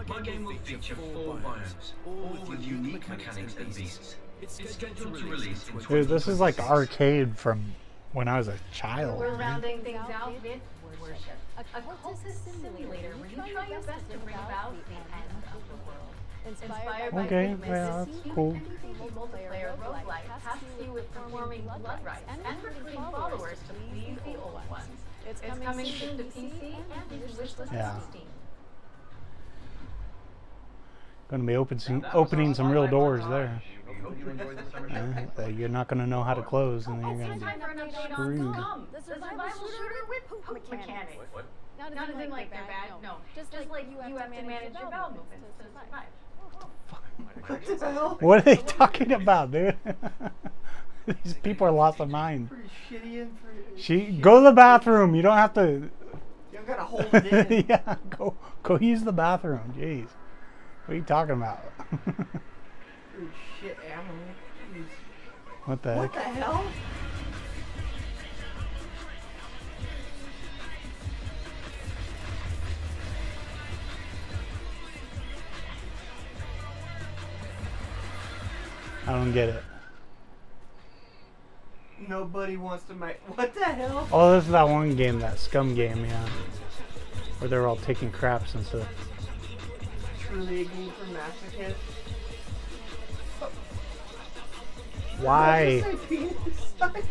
My game will feature 4 biomes, all with unique mechanics and beasts. It's scheduled to release in Dude, this is like 2026. arcade from when I was a child. We're man. rounding things out with Word Worship, a cultist simulator where you try your best to bring about the end of the world. Inspired by Okay, famous yeah, that's Steam cool. PvP multiplayer roguelike tasks you with performing blood rites and recruiting followers to please the old ones. It's coming soon to PC and your wishlist Yeah. on Steam. Gonna be opening some real doors there. We hope you enjoyed this summer show. That you're not gonna know how to close, and then It's you're gonna time for an update on screwed. Scum, the survival shooter with poop mechanics. What? Not as in like they're bad, no. Just like you have to manage your bowel movements to survive. What the hell? What are they talking about, dude? These people are lost their mind. Pretty shitty and pretty. Go to the bathroom. You don't have to. You don't gotta hold it in. Yeah, go use the bathroom. Jeez, what are you talking about? Pretty shit animal. Jeez. What the What the heck? hell? I don't get it. Nobody wants to make. What the hell? Oh, this is that one game, that Scum game, yeah, where they're all taking craps and stuff. Truly a game for masochists. Why? Did I just say penis size?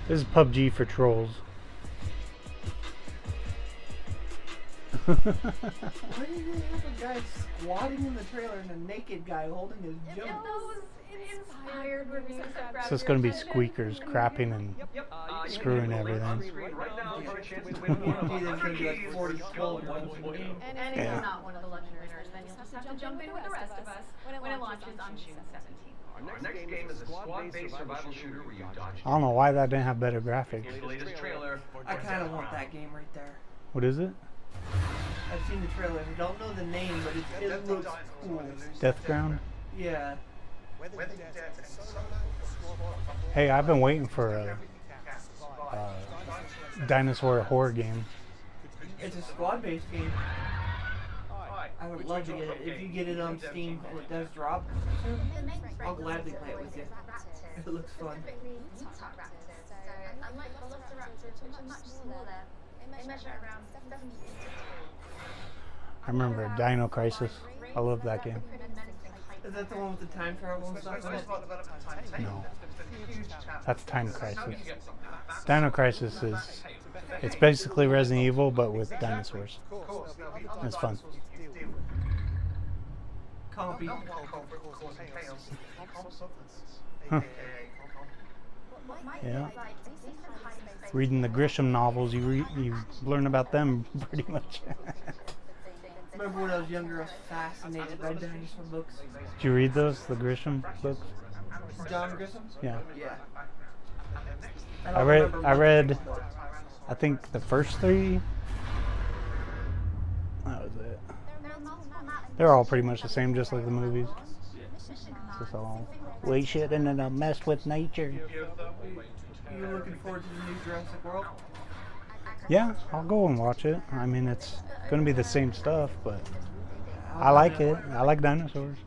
This is PUBG for trolls. Why do you have a guy squatting in the trailer and a naked guy holding his If jump? those inspired reviews have grabbed So it's your gonna be attention, squeakers crapping and screwing everything. On screen right now for a chance to win one of There's gonna be like 100 40 keys skull for ones in the game. And if Yeah. you're not one of the lucky winners, then you'll just have to jump in with the rest of us when it launches on June 17th. Our next game is a squad-based survival shooter where you dodge. I don't know why that didn't have better graphics. Here's the latest trailer. I kind of want that game right there. What is it? I've seen the trailer. I don't know the name, but it looks cool. Deathground? Yeah. Hey, I've been waiting for a dinosaur horror game. It's a squad-based game. I would love to get it. If you get it on Steam and it does drop soon, I'll gladly play it with you. It looks fun. Unlike velociraptors, which are much smaller, they measure around 7 feet. I remember Dino Crisis. I love that game. Is that the one with the time travel and stuff in it? No, that's Time Crisis. Dino Crisis is, it's basically Resident Evil but with dinosaurs. It's fun. Compy. Huh. Yeah. Reading the Grisham novels, you learn about them pretty much. remember when I was younger, I was fascinated by dinosaur books. Did you read those, the Grisham books? John Grisham? Yeah. Yeah. I read, I think the first 3. That was it. They're all pretty much the same, just like the movies. It's just all, we shouldn't have messed with nature. You looking forward to the new Jurassic World? Yeah, I'll go and watch it. I mean, it's going to be the same stuff, but I like it. I like dinosaurs.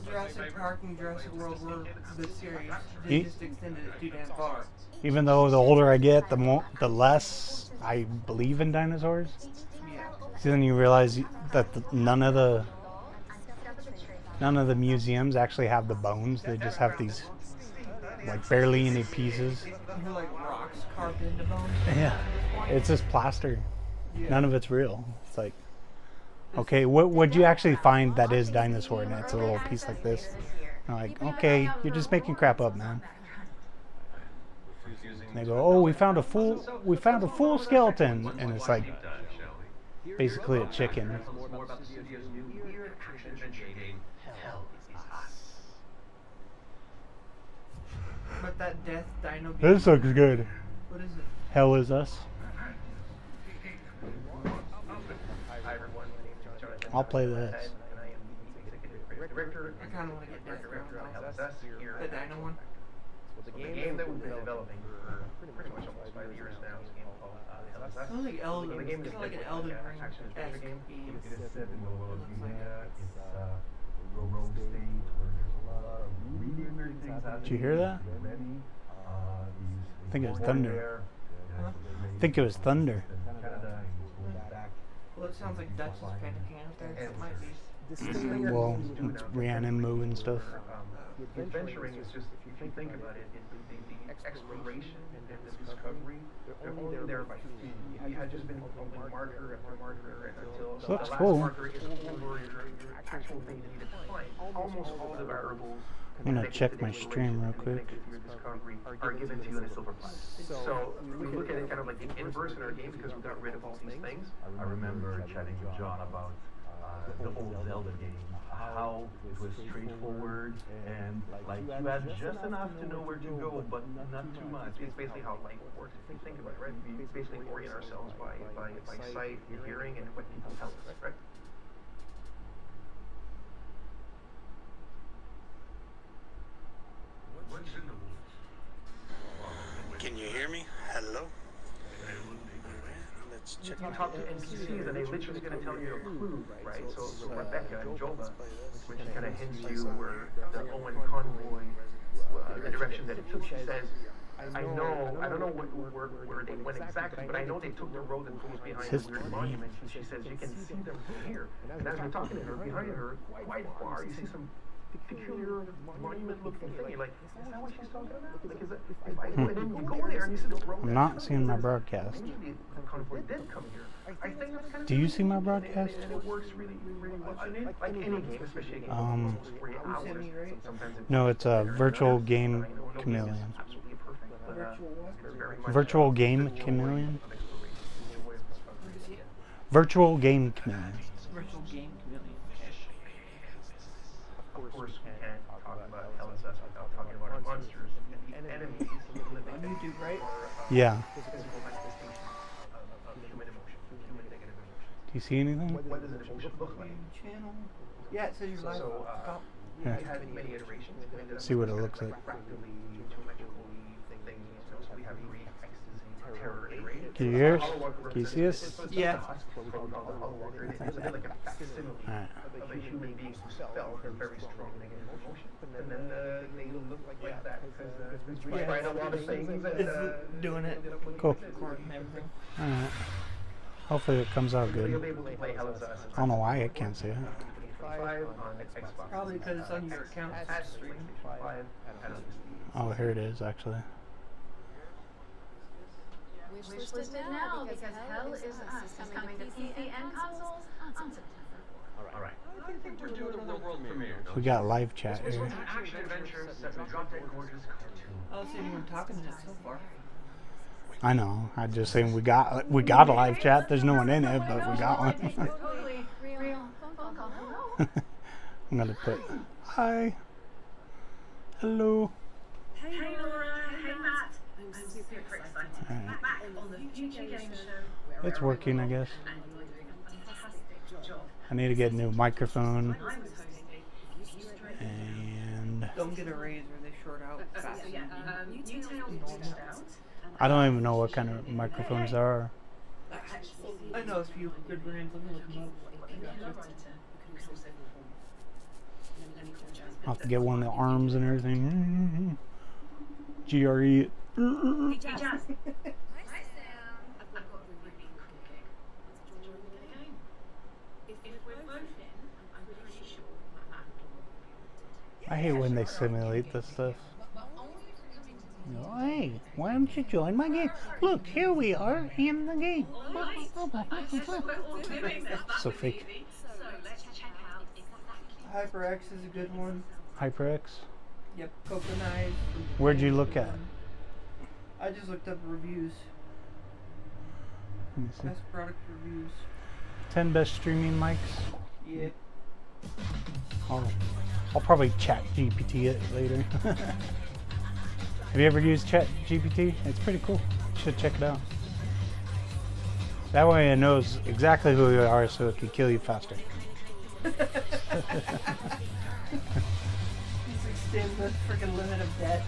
Jurassic Park and Jurassic World were the series. They just extended it too damn far. Even though the older I get, the less I believe in dinosaurs. Yeah. So then you realize that none of the museums actually have the bones. They just have these like barely any pieces. They're like rocks carved into bone. Yeah, it's just plaster. Yeah. None of it's real. It's like, okay, what would you actually find that is dinosaur in it? It's a little piece like this. I'm like, okay, you're just making crap up, man. And they go, oh, we found a full skeleton, and it's like basically a chicken. More about the studio's new weird action-adventure game, Hell is Us. But that death dino game. This looks good. What is it? Hell is Us. Hi everyone, my name is Jonathan. I'll play this. And I am the executive director. I kind of want to get Death Director of Hell Ground. is Us here. The dino one. The game that we've been developing for pretty much almost 5 years now is a game called Hell is Us. Sounds like Elden. The game It's is kind of like an Elden Ring action adventure game. It is set in the world of Guinea. It's a rogue state where there's a lot of really weird things happening. Did you hear that? I think it was thunder. I think it was thunder. Canada, he was going back. Well, it sounds like Dutch is panicking out there, so it might be. Well, it's Rhiannon moving stuff. Adventuring is just, if you think about it, the exploration and the discovery, they're only there by feet. You had just been opening marker after marker until the Looks last cool. marker is over your actual thing you need to find. Almost all the variables I'm gonna check my stream real quick. your discovery are given to you in a silver platter. So we look at it kind of like the inverse in our game because we got rid of all these things. I remember chatting with John about the old Zelda game, how it was straightforward and like you had just enough to know where to go, but not too much. It's basically how life works. If you think about it, right? We basically orient ourselves by sight, hearing, and what people tell us, right? What's in the woods? Can you hear me? Hello? Let's check. You talk to NPCs and they literally going to tell you a clue, right? So Rebecca and Joba, which kind of hints you where the Owen convoy, the direction that it took, she says, I don't know where they went exactly, but I know they took the road that goes behind the weird monument. And she says, you can see them from here. And as we're talking to her, behind her, quite far, you see some peculiar monument-looking thing. You're like, is that what she's talking about? Like, is it, and then you go there and you see the road. I'm not seeing my broadcast. Maybe the convoy did come here. I think that's kind of Do you see my broadcast? and it works really, really well. Like any game, especially a game Um, that's 40 hours. Sometimes it's No, it's a virtual game chameleon. absolutely perfect, but, there's very much, Virtual game chameleon? Where is he? Virtual game chameleon. Virtual game chameleon. Of course, we can't talk about Hell is Us without talking about our monsters and the enemies On YouTube, right? Yeah. physical manifestation of human emotion, human negative emotion. Do you see anything? What does an emotion look like? Channel. Yeah, it says you're live. Stop. We Yeah. had many iterations. We ended up See what it with looks like. Fractally, geometrically things. So we have grief, ecstasy, terror, and rage. Can you hear us? Hollow Walker Can you see us? represents- Yeah. From Hollow Walker, it is a bit like a facsimile Alright. of a human being who felt a very strong negative emotion. And then they look like that because we tried a lot of things and It's doing it. ended up looking Cool. like this. Recording everything. Alright. Hopefully it comes out So you'll good. be able to play Hell is Us. I don't know why I can't see it. 25 on Xbox. Probably because it's on your account. At stream 5 at least. Oh, here it is actually. Wish listed now because Hell is Us is coming to PC and consoles on September 4th. All right. I think we're doing a world premiere. We got live chat This here. was an action adventure set in a drop-dead gorgeous cartoon. I don't see anyone talking to it so far. I know. I just saying we got a live chat. There's no one in it, but we got one. Totally real. I'm gonna put hi, hello. Hey Laura, hey Matt. I'm super excited to be back on the Future Game Show. It's working, I guess. And you're doing a fantastic job. I need to get a new microphone I was hosting a and Don't get a razor, they short out fast. so yeah, New Tales reached out. I don't even know what kind of microphones there are. I know a few good brands. Let me look them up. I'll have to get one of the arms and everything. GRE. Hey Jazz. Hi Sam. I've got a really cool gig. Do you want to get going? If we're both in, I'm pretty sure Matt will. I hate when they simulate this stuff. Hey, why don't you join my game? Look, here we are in the game. So fake. So let's check out exactly. HyperX is a good one. HyperX. Yep, Coconut. Where'd you look at? I just looked up reviews. Let me see. Best product reviews. 10 best streaming mics. Yeah. I'll probably chat GPT it later. Have you ever used chat GPT? It's pretty cool. You should check it out. That way it knows exactly who you are so it can kill you faster. Just extend the freaking limit of death.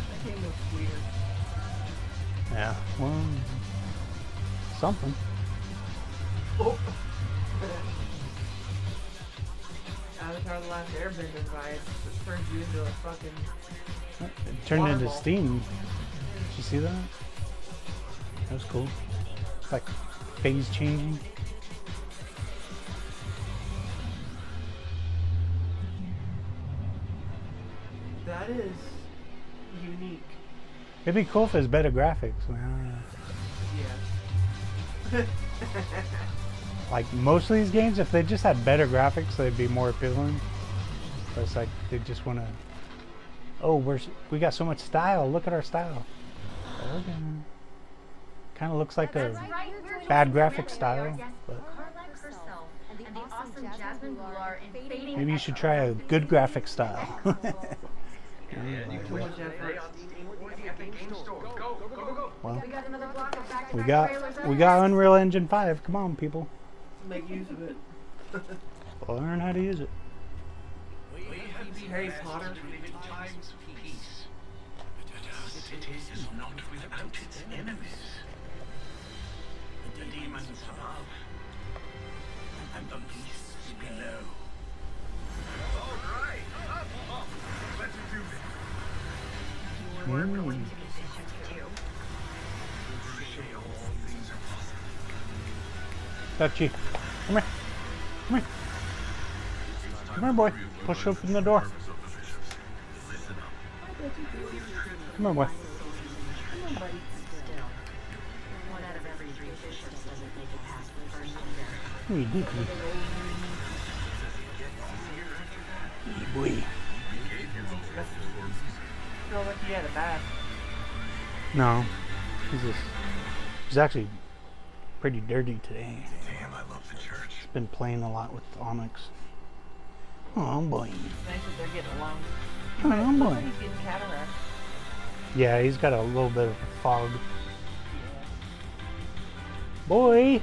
That game looks weird. Yeah, well, something. Oh. Avatar: The Last Airbender vibes. It turns you into a fucking. It turned into Waterfall. steam. Did you see that? That was cool. It's like phase changing. That is unique. It'd be cool if it's better graphics, man. Yeah. Like most of these games, if they just had better graphics, they'd be more appealing. But it's like they just want to. Oh, we got so much style. Look at our style. Okay. Kind of looks like a bad graphic style. But Carlac herself and the awesome Jasmine Boular in Fading maybe you should try a good graphic style. Yeah, you Too can much watch it effort. today on Steam or the Epic Game Store. Go, go, go, go. Well, We got another block of back-to-back we trailers. got Unreal Engine 5. Come on, people. Make use of it. Learn how to use it. We have been Harry blessed Potter. to live in times of peace. But our city is not without its enemies. The demons above and the beasts below. All right, up. Let's do this. We're going to be patient with you. Say all things are possible. Touchy. Come here. Come here. Come here, boy. Push open the door. Come here, boy. Still, one out of every 3 bishops doesn't make it past the first year. We did. Boy. Feel like you had a bath. No. He's actually pretty dirty today. Damn, I love the church. He's been playing a lot with Onyx. Oh boy. It's nice that they're getting along. Oh boy. He's getting cataracts. Yeah, he's got a little bit of fog. Boy,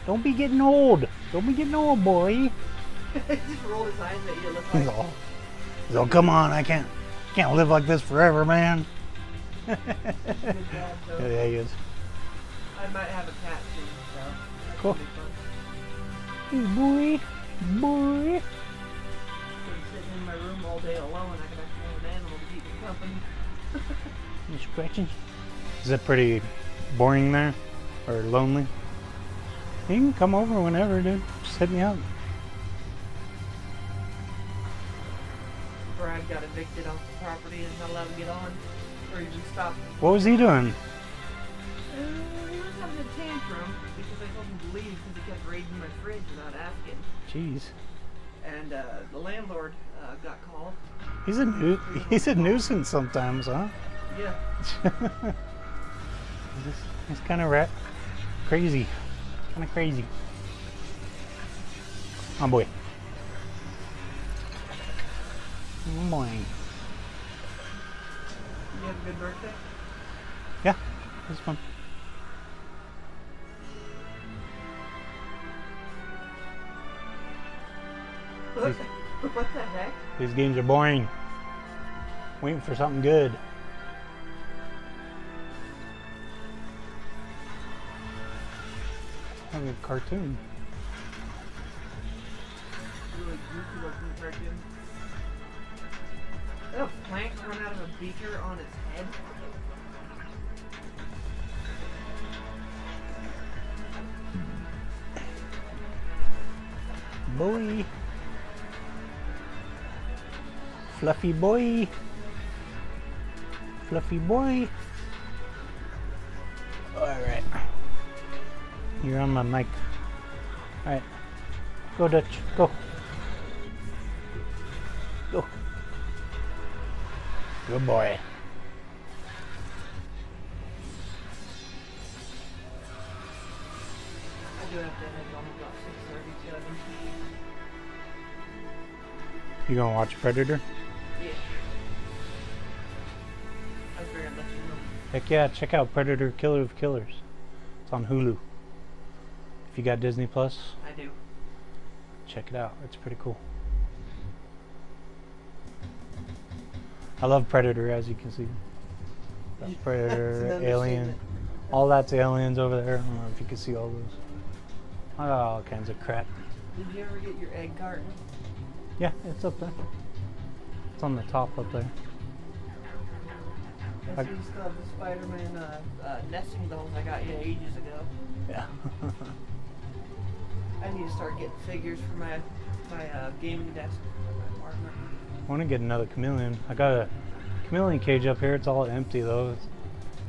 don't be getting old. Don't be getting old, boy. He just rolled his eyes at you. Look He's like. all, come on, I can't live like this forever, man. Good dad, so Yeah, he is. I might have a cat soon, so. that Cool. should be fun. Hey, boy. Been sitting in my room all day alone. I can actually have an animal to keep me company. You scratching? Is it pretty boring there? Or lonely? You can come over whenever, dude. Just hit me up. Brad got evicted off the property and is not allowed to get on. Or even stop. What was he doing? He was having a tantrum because I told him to leave because he kept raiding my fridge without asking. Jeez. And the landlord got called. He's a nuisance sometimes, huh? Yeah. He's kind of Crazy. Kind of crazy. Oh boy. Oh boy. You have a good birthday? Yeah, it was fun. What the heck? These games are boring. Waiting for something good. Like a cartoon. Really goofy looking cartoon. Did a plant run out of a beaker on its head? Boy. Fluffy boy. Fluffy boy. Alright. You're on my mic. Alright. Go, Dutch. Go. Go. Good boy. I do have to head home about 6:37. You gonna watch Predator? Yeah. I figured I'd let you know. Heck yeah, check out Predator Killer of Killers. It's on Hulu. If you got Disney Plus, I do. check it out. It's pretty cool. I love Predator, as you can see. That's Predator, That's an Alien. understatement. All that's aliens over there. I don't know if you can see all those. I got all kinds of crap. Did you ever get your egg carton? Yeah, it's up there. It's on the top up there. I see you still have the Spider-Man nesting dolls I got you ages ago. Yeah. I need to start getting figures for my gaming desk for my apartment. I want to get another chameleon. I got a chameleon cage up here. It's all empty though.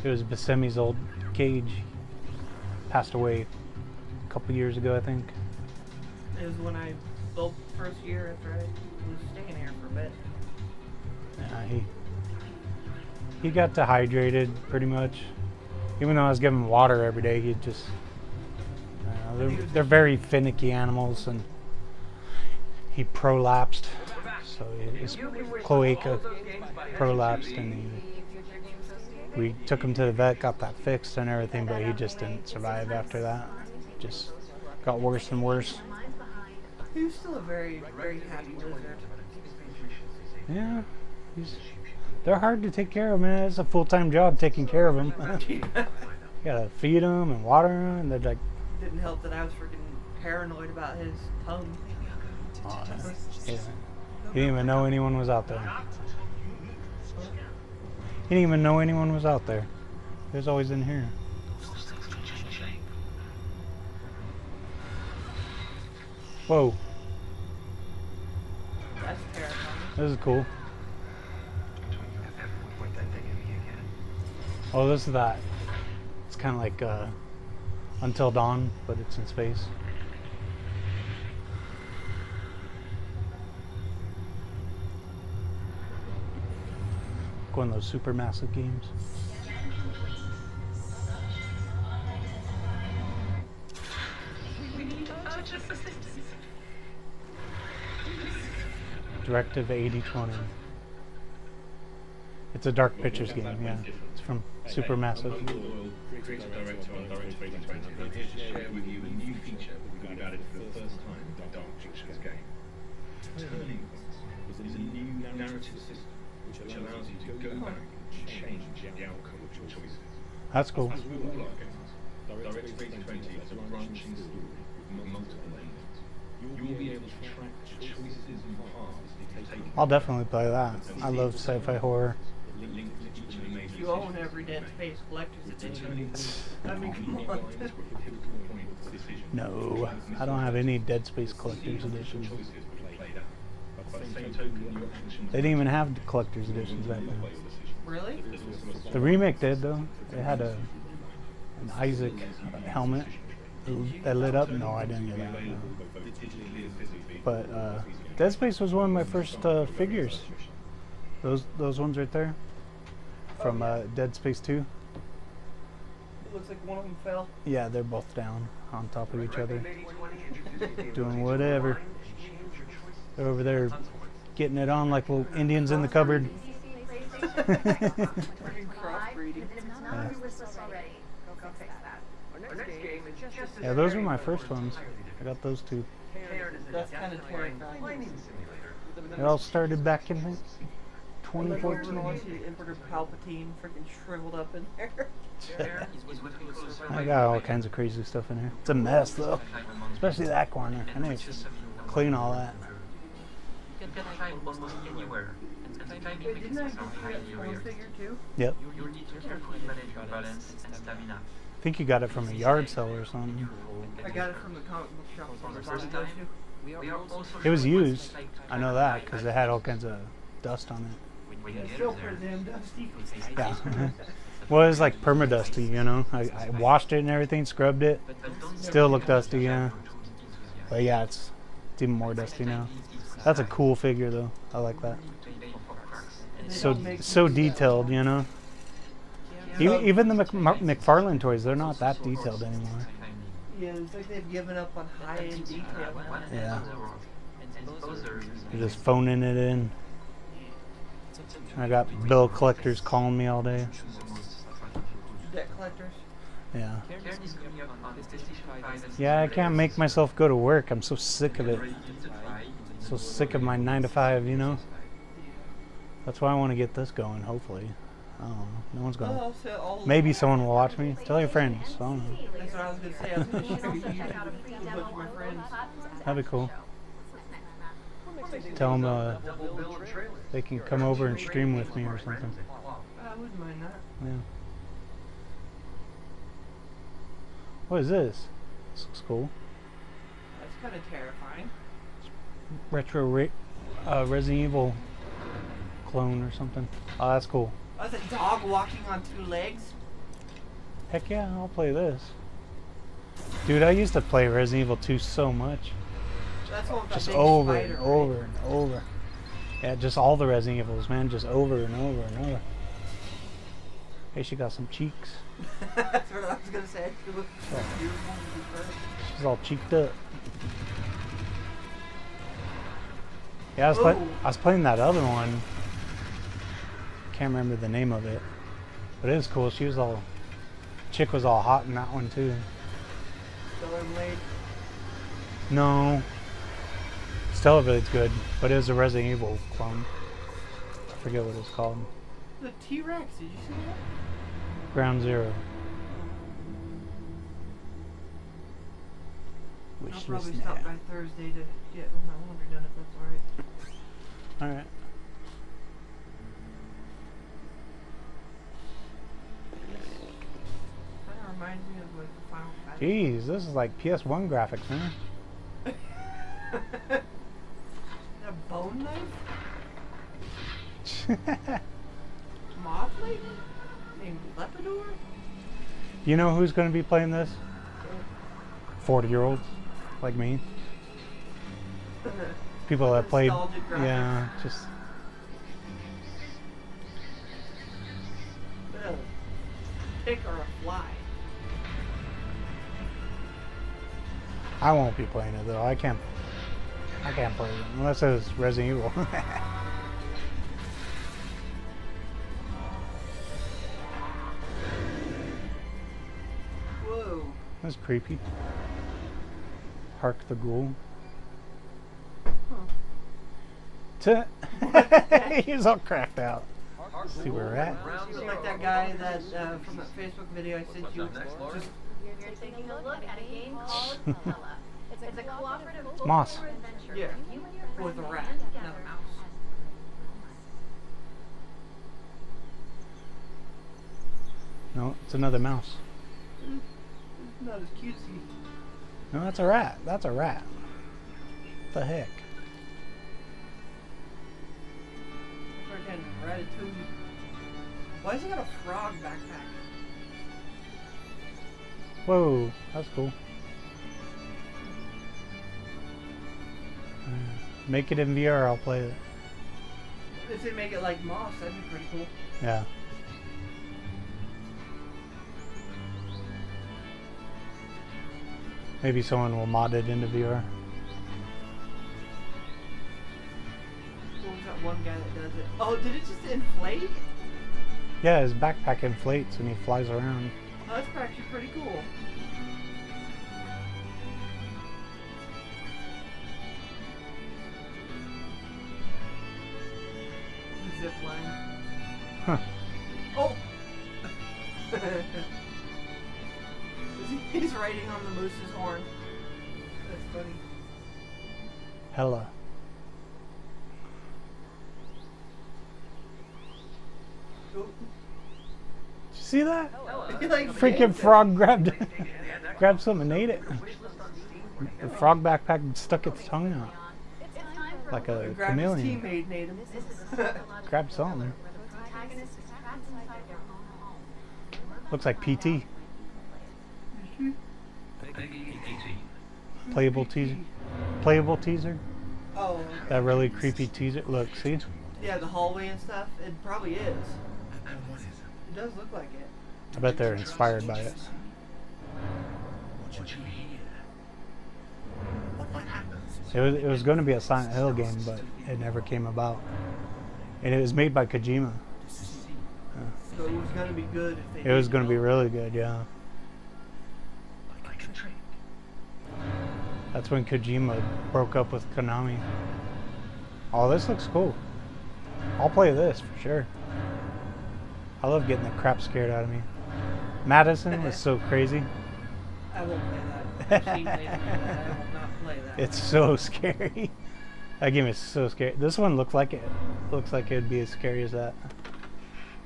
It was Buscemi's old cage. Passed away a couple years ago, I think. It was when I built the first year after I was staying here for a bit. Yeah, he got dehydrated pretty much. Even though I was giving him water every day, he'd just they're very finicky animals, and he prolapsed. So his cloaca prolapsed, and we took him to the vet, got that fixed and everything, but he just didn't survive after that. Just got worse and worse. He was still a very, very happy lizard. Yeah, they're hard to take care of, man. It's a full-time job taking care of them. You gotta feed them and water them, and they're like... Didn't help that I was freaking paranoid about his tongue. Oh, yeah. He didn't even know anyone was out there. He didn't even know anyone was out there. He was always in here. Whoa. That's terrifying. This is cool. Oh, this is that. It's kind of like Until Dawn, but it's in space. One of those super massive games. Directive 8020. It's a Dark Pictures game, yeah. It's from Supermassive. Creative director on Directive 8020. I'm here to share with you a new feature we've added for the first time in the Dark Pictures game. Turning Points is a new narrative system which allows you to go back and change the outcome of your choices. That's cool. As with all our games, Directive 8020 is a branching story with multiple endings. You will be able to track the choices and paths that you take. I'll definitely play that. I love sci-fi horror. You own every Dead Space Collector's Edition. I mean, come on. No, I don't have any Dead Space Collector's Editions. They didn't even have the Collector's Editions back then. Really? The remake did, though. It had an Isaac helmet that lit up. No, I didn't get that. No. But Dead Space was one of my first figures. Those ones right there from Dead Space 2. It looks like one of them fell. Yeah, they're both down on top of each other, Maybe 20 introduce the game doing of whatever. change your choice. They're over there getting it on like little Indians in the cupboard. Freaking crossbreeding. If it's not on your wish list already, go fix that. Our next game is just as Yeah, those were my exciting, first but ones. entirely I different. got those two. Cairn is a That's kinda death-defying terrifying. mining simulator. It all started back in I think, Like when 2014. you see Emperor Palpatine freaking shriveled up in there. Cairn is what we close our I got all kinds of crazy stuff in here. It's a mess though, especially that corner. I need to clean all that. You can climb almost anywhere, and climbing Wait, didn't I mechanics give are you highly that full weird. figure too? Yep. You need to carefully manage your balance and stamina. I think you got it from a yard sale or something. I got it from the comic book shop. For the Sorry, first those time, two. we are also It was showing what's used. like to I know that because it had all kinds of dust on it. when you It's get still there. pretty damn dusty. Yeah. Well, it was like perma-dusty, you know. I washed it and everything, scrubbed it. But don't Still get look dusty, yeah. too enthusiastic. But yeah, it's even more dusty now. That's a cool figure though. I like that. They So don't make so movies that detailed, long. you know. Even the McFarlane toys, they're not that detailed anymore. Yeah, it's like they've given up on high-end detail now. Yeah. And posers. They're just phoning it in. I got bill collectors calling me all day. Debt collectors. Yeah. Cairn is coming up on PlayStation 5 and Yeah, I Steam can't make myself go to work. I'm so sick of it. ready to try. So sick of my 9 to 5, you know. That's why I want to get this going, hopefully. I don't know. No one's Well, going to. I'll say all Maybe someone will watch me. Tell your friends. I don't know. That's what I was gonna say. I was gonna share you with a bunch of my friends. That'd be cool. Tell them Double bill of trailers. they can come over and stream with me or something. I wouldn't mind that. Yeah. What is this? This looks cool. That's kind of terrifying. Retro Resident Evil clone or something. Oh, that's cool. Oh, that's a dog walking on two legs. Heck yeah, I'll play this. Dude, I used to play Resident Evil 2 so much. That's the one with that Just big over spider, and right? over and over. Yeah, just all the Resident Evils, man. Just over and over and over. Hey, she got some cheeks. That's what I was gonna say. She looks beautiful to be first. She's all cheeked up. Yeah, Ooh. I was playing that other one. Can't remember the name of it, but it was cool. She was all, chick was all hot in that one too. Stellar Blade. No, Stellar Blade's good, but it was a Resident Evil clone. I forget what it's called. The T-Rex. Did you see that? Ground Zero. I'll Wish probably list stop now. by Thursday to get my laundry done if that's alright. All right. Kind of reminds me of like the Final Fantasy. Jeez, this is like PS1 graphics, man. A bone knife? Mothling? Named Lepidor? You know who's going to be playing this? 40-year-olds like me. People that played, Nostalgic graphics. yeah, just A tick or a fly? I won't be playing it though. I can't play it unless it's Resident Evil. Whoa. That's creepy. Hark the Ghoul. He's all cracked out. See where we're at. You look like that guy that from that Facebook video I sent you. Just You're taking a look at a game called Stella. It's a cooperative Moss. folklore adventure. Yeah, You and your with a friends rat, band not together a mouse. No, it's another mouse. Not as cutesy. No, that's a rat. That's a rat. What the heck? Freaking Ratatouille. Why has he got a frog backpack? Whoa, that's cool. Make it in VR, I'll play it. If they make it like Moss, that'd be pretty cool. Yeah. Maybe someone will mod it into VR. What was that one guy that does it? Oh, did it just inflate? Yeah, his backpack inflates and he flies around. Oh, that's actually pretty cool. Zip line. Huh. Oh! He's riding on the moose's horn. That's funny. Hella. Oh. Did you see that? He like Freaking yanked it. frog grabbed grabbed something and ate it. The frog backpack stuck its tongue out like a Grabbed his chameleon. teammate and ate him. Grabbed something. Looks like PT. Playable teaser. Playable teaser. Oh. Okay. That really creepy teaser. Look, see? Yeah, the hallway and stuff. It probably is. It does look like it. I bet they're inspired by it. It was going to be a Silent Hill game, but it never came about. And it was made by Kojima. So it was gonna be good if they. It was did going to be know. really good, yeah. That's when Kojima broke up with Konami. Oh, this looks cool. I'll play this for sure. I love getting the crap scared out of me. Madison was so crazy. I won't play that. I've seen Nathan play that. I will not play that. It's so scary. That game is so scary. This one looks like it. Looks like it'd be as scary as that.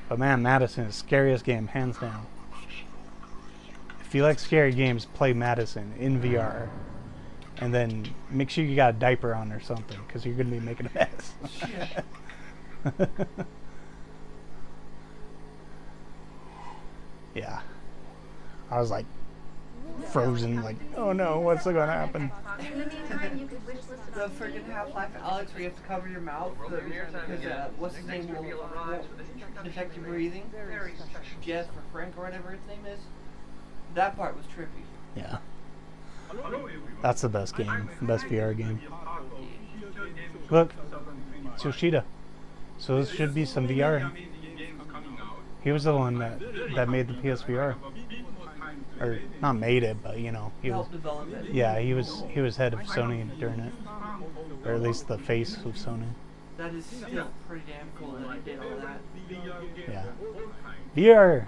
But man, Madison is the scariest game, hands down. If you like scary games, play Madison in VR. And then make sure you got a diaper on or something, because you're going to be making a mess. Shit. Yeah. I was like frozen, like, oh no, what's going to happen? In the meantime, you could wish list it The on freaking Half-Life Alex where you have to cover your mouth because what's his name will detect your breathing. Jeff or Frank or whatever his name is. That part was trippy. Yeah. That's the best game, the best VR game. Look, it's Yoshida. So this should be some VR. He was the one that made the PSVR. Or not made it, but you know, he was. Helped develop it. Yeah, he was head of Sony during it, or at least the face of Sony. That is still pretty damn cool that I did all that. Yeah. VR.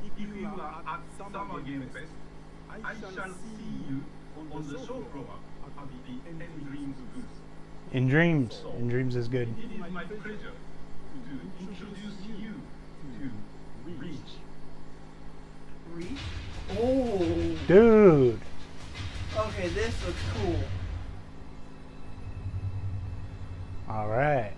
If you are at Summer Game Fest, I shall see you on the show floor at the End Dreams booth. In Dreams. In Dreams is good. It is my pleasure to introduce you to Reach. Reach? Oh! Dude. Okay, this looks cool. All right.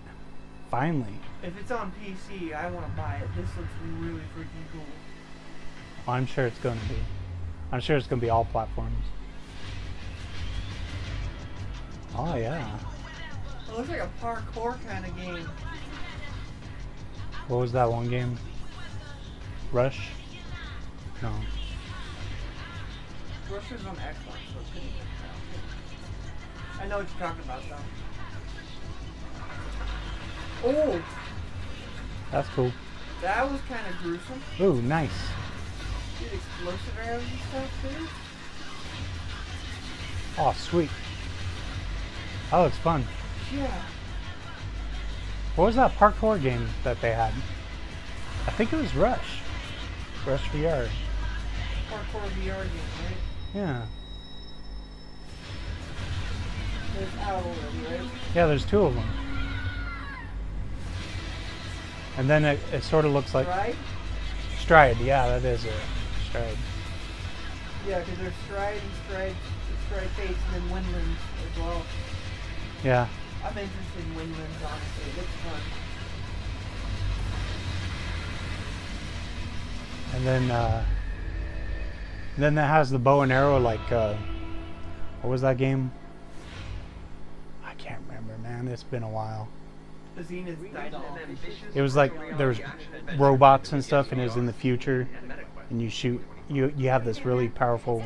Finally. If it's on PC, I want to buy it. This looks really freaking cool. I'm sure it's going to be. I'm sure it's going to be all platforms. Oh yeah. It looks like a parkour kind of game. What was that one game? Rush? No. Rush is on Xbox, so it couldn't be that. I know what you're talking about, though. Oh! That's cool. That was kind of gruesome. Ooh, nice. Dude, explosive arrows and stuff, too. Oh, sweet. That looks fun. Yeah. What was that parkour game that they had? I think it was Rush. Rush VR. Parkour VR game, right? Yeah. It's out already, right? Yeah, there's two of them. And then it sort of looks like Right? Stride. Yeah, that is it. Stride. Yeah, because there's Stride and Stride Fates and then Windlands as well. Yeah. I'm interested in Windlands, honestly. It looks fun. And then that has the bow and arrow, like what was that game? I can't remember, man. It's been a while. The Zenith died off. It was like there's robots and stuff, and it was in the future, and you shoot. You have this really powerful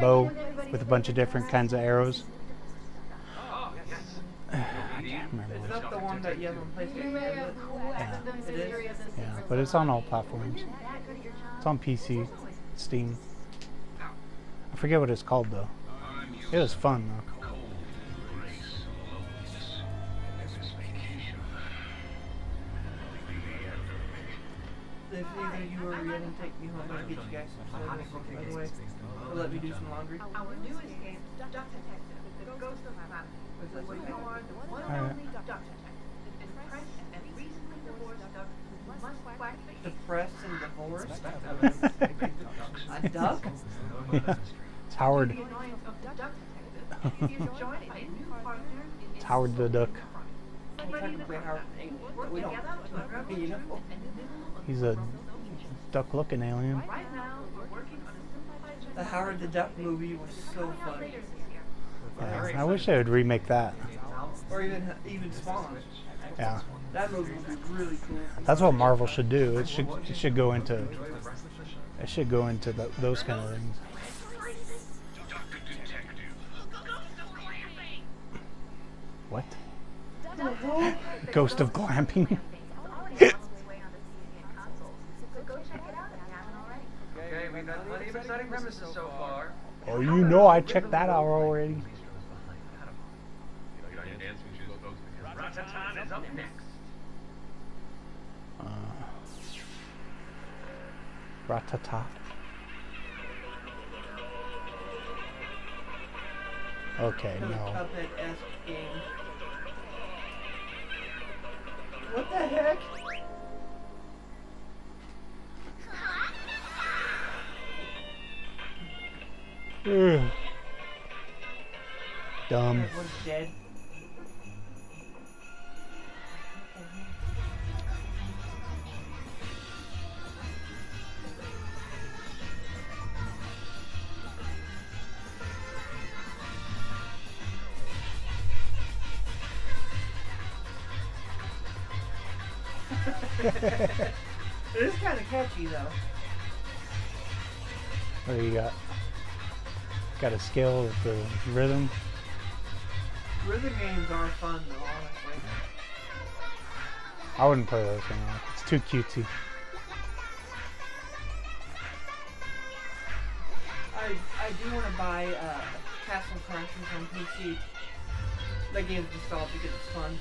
bow with a bunch of different kinds of arrows. I can't remember. Is that the one that you have on PlayStation? It is? Yeah, but it's on all platforms. It's on PC, Steam. I forget what it's called though. It was fun though. If either you or Rhiannon take me home, I'll get you guys some sodas, by the way. Or let me do some laundry. Our newest game, Duck Detective, the Ghost of Planet. That's what you You are the one and only Duck Detective. Depressed and recently divorced Duck who must quack the Depressed and divorced? A duck? It's Howard. The annoyance of Duck Detective. He is joined by a new partner in It's Howard the Duck. Technically, Howard. We don't. You know? He's a duck-looking alien. Right now, we're working on a simplified The Howard the Duck movie was so funny. Yeah, I wish they would remake that. Or even Spawn. Yeah, That movie would be really cool. that's what Marvel should do. It should go into those kind of things. What? Ghost of Glamping. Okay, we've got plenty of exciting premises so far. Oh, you know I checked that out already. Ratatan is up next. Ratata. Okay, Kind of no. Cuphead-esque game. What the heck? Ugh. Dumb. Everyone's dead. It is kind of catchy though. What do you got? Got a skill with the rhythm. Rhythm games are fun though, honestly. I wouldn't play those anymore. It's too cutesy. I do want to buy Castle Crashers on PC. That game's nostalgic and it's fun.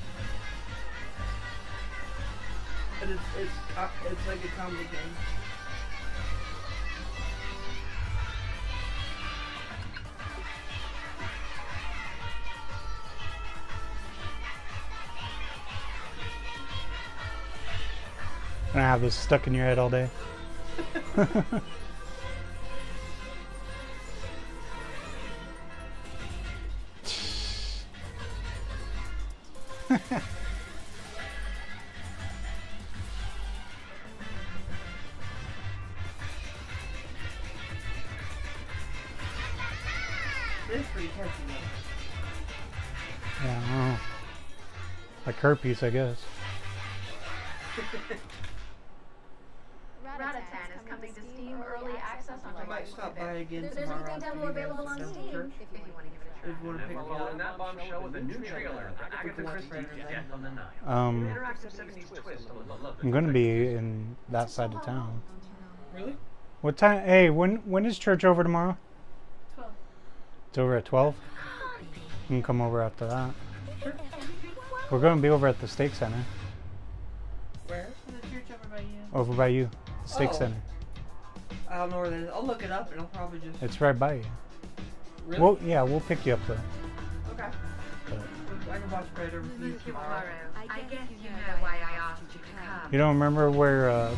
But it's like a combo game. Gonna have this stuck in your head all day. It's pretty catchy though. Yeah, I don't know. Like herpes, I guess. Ratatan is coming to Steam Early Access on I might stop by again There's tomorrow. a free demo available on Steam if you want to give it a If you want to pick me Following up. that bombshell with a new trailer for Agatha Christie's Death on the Nile. Interactive 70s twist on the beloved. I'm gonna be in that side of town. Really? What time? Hey, when is church over tomorrow? 12. It's over at 12. You can come over after that. Sure. We're gonna be over at the Steak Center. Where? In the church over by you? Over by you, Steak Oh. Center. I don't know where that is. I'll look it up and I'll probably just. It's right by you. Really? Well, yeah, we'll pick you up though. Okay. But I can watch Bread over you tomorrow. I guess you know why I asked you to come. you don't remember where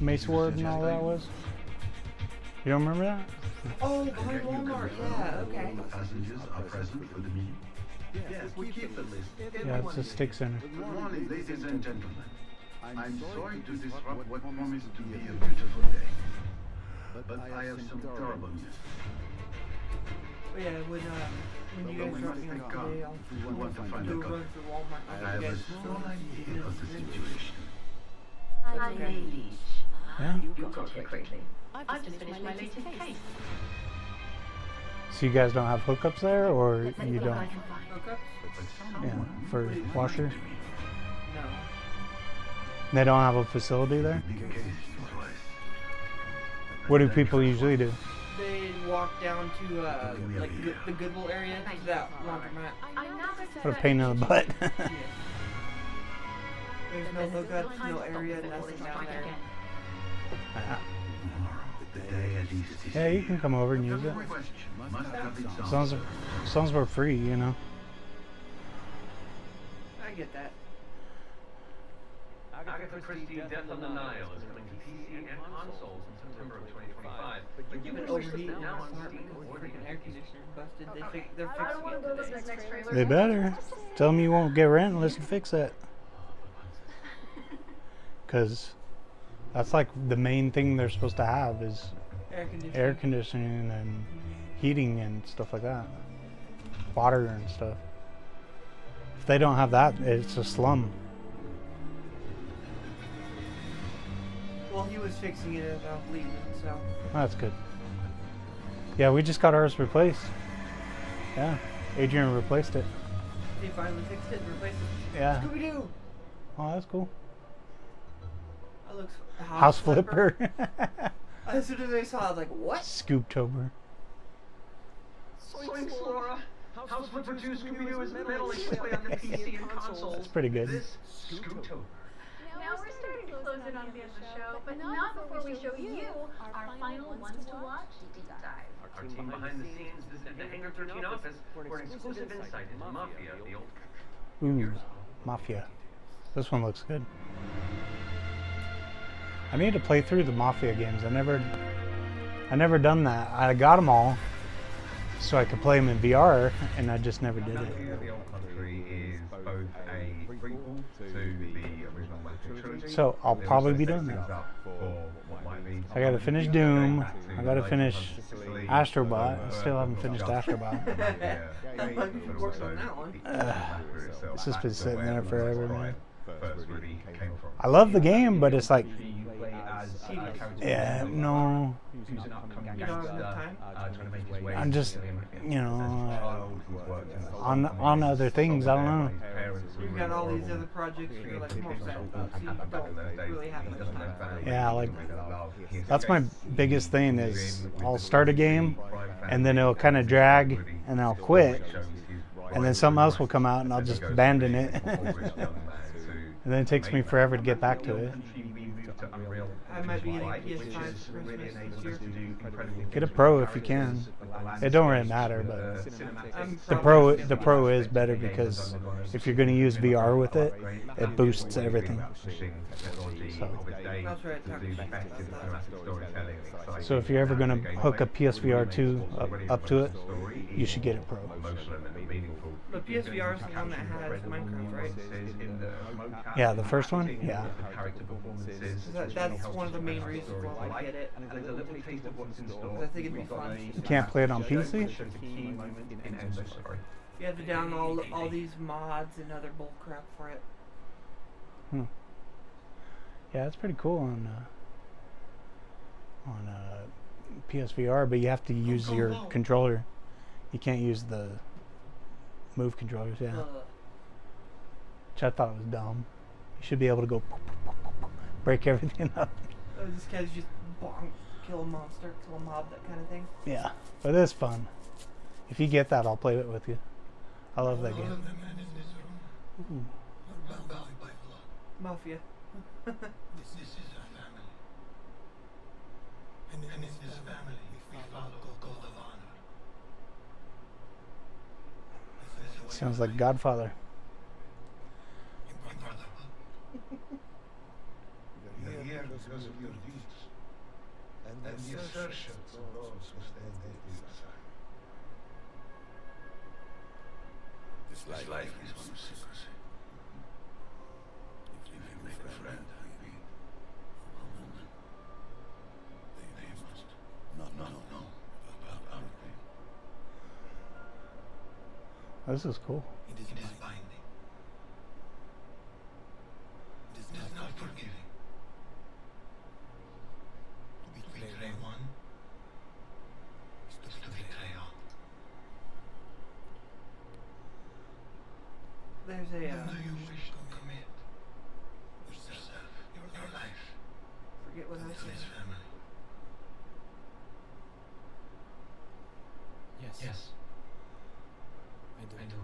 Mace Ward and all that was? You don't remember that? Oh, behind Walmart. Yeah. Okay. Passengers are present for the meeting. Yes, we keep the list. Yeah, it's the Steak Center. Good morning, ladies and gentlemen. I'm sorry to disrupt what promised to be a beautiful day, but I have some terrible news. But yeah, when When you guys drop me off today, I'll If we want to find do a a coffee. run through Walmart. I I'll have give you a guys small some idea of the situation. That's okay. Yeah. You got it quickly. I've just finished my latest case. So you guys don't have hookups there, or Let's see you what don't? I can find. Hookups? Yeah, for washer. No. They don't have a facility there. Big case twice. What do people usually do? They walk down to like the Goodwill area to that laundromat. I'm now going to What a pain in the butt. Yes. There's no hookups, no area, nothing down there. The day at least is Yeah, you can come over and use it. question must have its As long as we're free, you know. I get that. Agatha Christie Death on the Nile is coming to PC and consoles in September of 2025. But you Even can overheat overheat in now my on apartment Steam because or the freaking air conditioner busted. They're I don't want to go to fixing this it next today. trailer. They better. Tell them you won't get rent unless you fix that. Because that's like the main thing they're supposed to have is air conditioning and heating and stuff like that. Water and stuff. If they don't have that, it's a slum. Well, he was fixing it as I was leaving, so. That's good. Yeah, we just got ours replaced. Yeah, Adrian replaced it. He finally fixed it and replaced it. Yeah. Scooby-Doo! Oh, that's cool. That looks... House flipper. As soon as I saw it, I was like, what? Scooptober. Thanks, Laura. House Flipper 2 Scooby-Doo is metal exclusively on the PC and consoles. That's pretty good. This Scooptober. Now we're starting to close in on the end of the show, but not before we show you our final ones to watch deep dive. Our team behind the scenes is at the Hangar 13 office for an exclusive insight into Mafia, the old Ooh, Mafia. This one looks good. I need to play through the Mafia games. I never done that. I got them all so I could play them in VR, and I just never did it. Mafia: The Old Country is both a prequel to the original Mafia trilogy. So I'll They probably also be set doing things that. up for what might be I gotta finish going Doom. back to I gotta the finish Legend of Sicily, Astrobot. I so, still haven't finished just- Astrobot. Yeah, I'm but working on also that one. the Mafia itself. It's just been That's sitting where there the forever, Pride man. first really came from. I love the game, but it's like, You play as a character yeah, no. who's an upcoming You don't have gangster, enough time? trying to make his way I'm just, into the Mafia. you know, As a child who worked in the on other things, I don't know. You've got all these other projects you're like more set up, so you don't really have enough time. Yeah, like, that's my biggest thing is I'll start a game, and then it'll kind of drag, and then I'll quit, and then something else will come out, and I'll just abandon it. And then it takes me forever to get back to it. I might be getting a PS5 for Christmas this year. Get a Pro if you can. It don't really matter, but I'm the probably Pro is better because if you're going to use VR with it, it boosts everything. I'll try to talk to you about that. So if you're ever going to hook a PSVR 2 up to it, you should get a Pro. The PSVR is the one that has Minecraft, right? Yeah, the first one? Yeah. That's one of the main reasons why I get it. Because I think it'd be fun. You can't play it on PC? You have to download all these mods and other bull crap for it. Yeah, it's pretty cool on PSVR, but you have to use your controller. You can't use the Move controllers, yeah. Which I thought was dumb. You should be able to go break everything up. This guy's just bonk, kill a monster, kill a mob, that kind of thing. Yeah, but it's fun. If you get that, I'll play it with you. I love that game. Ooh. Mafia. This is our family. And in this family, we follow the code of honor. Sounds like Godfather. In brotherhood. We are here because of your deeds and the assertions of those who stand at your side. This life is one of secrecy. If you make a friend, maybe a woman, they must not know about our thing. This is cool. It is binding. It is not forgiving. To betray one is to betray all. There's a, Whether you wish to commit yourself, your life, forget what I to this said. family. Yes. I do.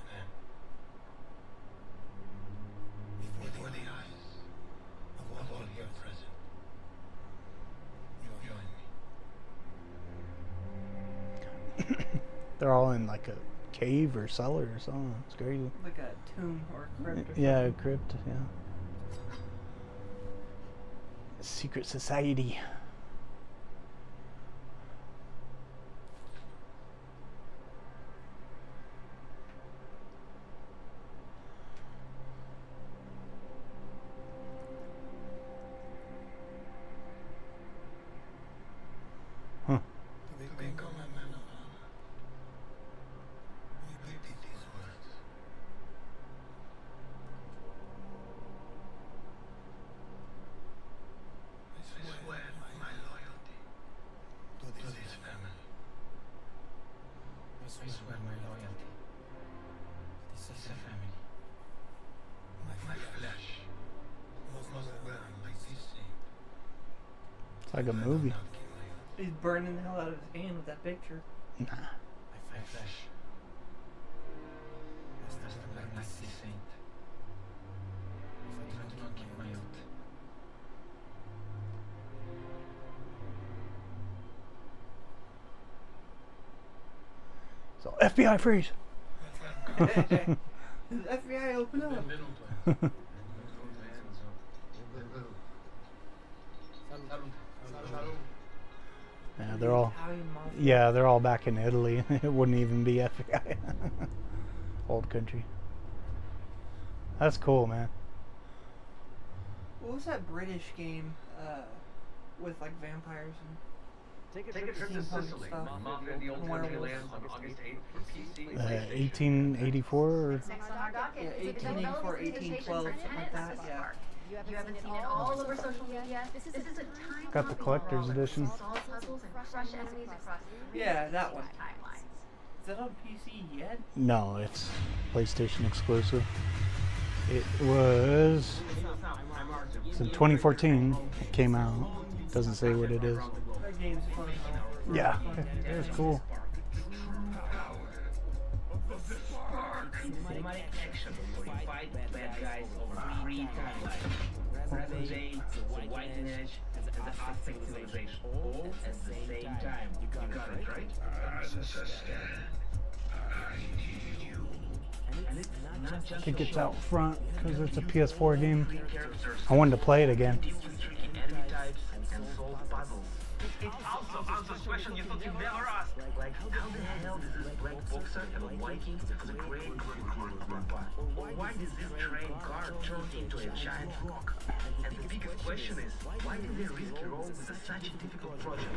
Then, before the eyes of all here present, join me. They're all in like a cave or cellar or something. It's crazy. Like a tomb or a crypt or Yeah, a something. crypt. Yeah. Secret society. Huh. To become a man of honor, repeat these words. I swear my loyalty to this family. I swear my loyalty. This is a family. My flesh must burn like this thing. It's like a movie. He's burning the hell out of his hand with that picture. Nah. My flesh must burn like this saint. If I do not keep my oath. So FBI freeze. FBI, open up. Yeah, they're all. Italian mafia. Yeah, they're all back in Italy. It wouldn't even be FBI. Old country. That's cool, man. What was that British game with like vampires and Take a trip to Steampunk Sicily. stuff. Mafia in the Old Werewolves. Country lands on August 8th for PC. 1884 or Next on our docket Yeah, is the 1884, development presentation 1812, for something like tenants that, of yeah. Spark. You haven't seen it all over social media. This is a time Got the collector's edition. Solve puzzles and crush enemies across Yeah, that one. timelines. Is that on PC yet? no, it's PlayStation exclusive. It was. It's in 2014. It came out. Doesn't say what it is. That game's fun. Yeah, it was cool. Cinematic action where you fight bad guys over free timelines. Present the white edge, and the Aztec civilization. All at the same time. You got it, right? As a sister, I need you. And it's not just Tickets out front because it's a PS4 game. I wanted to play it again. Deal with tricky enemy types and solve puzzles. It also answers questions you thought you'd never ask. Like, how the hell does this black boxer have a Viking for the great grandpa? Or why does this train car turn into a giant rock? And the biggest question is, why did they risk a role with such a difficult project?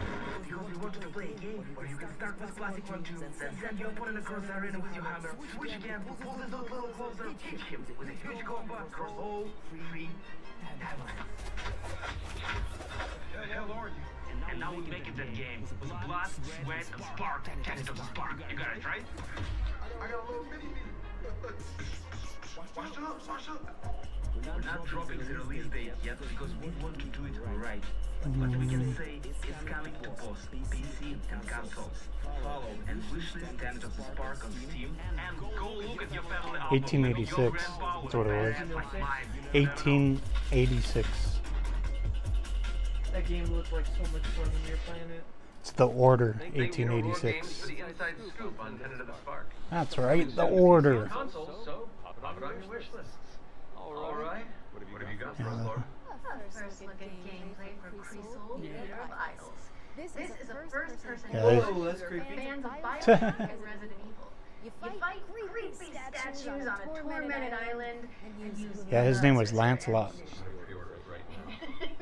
Because we wanted to play a game where you can start with classic 1-2, then send your opponent across the arena with your hammer, switch again, pull this dot little closer, hit him with a huge combo across all three timelines. Who the hell are you? And now we make it that game with blood, sweat, and spark. Taste of the spark. You got it, right? I got a little mini me. Watch up. We're not dropping the release date yet because we want to do it right. But we can say it's coming to both PC and consoles. Follow and wishlist Taste of the Spark on Steam and go look at your family album. 1886. That's what it was. 1886. That game looked like so much fun when you were playing it. It's The Order, Thank you, Games, 1886. for the inside scoop on Taste of the Spark. That's right, The Order. Console, so pop it on your wish list. All right. What have you got for us, Laura? First look at gameplay for Creasol Leader of Idols. This is a first-person Yeah, they- Whoa, that's creepy. fans of Bioshock and Resident Evil. You fight creepy statues on a tormented island and use Yeah, his name was Lancelot.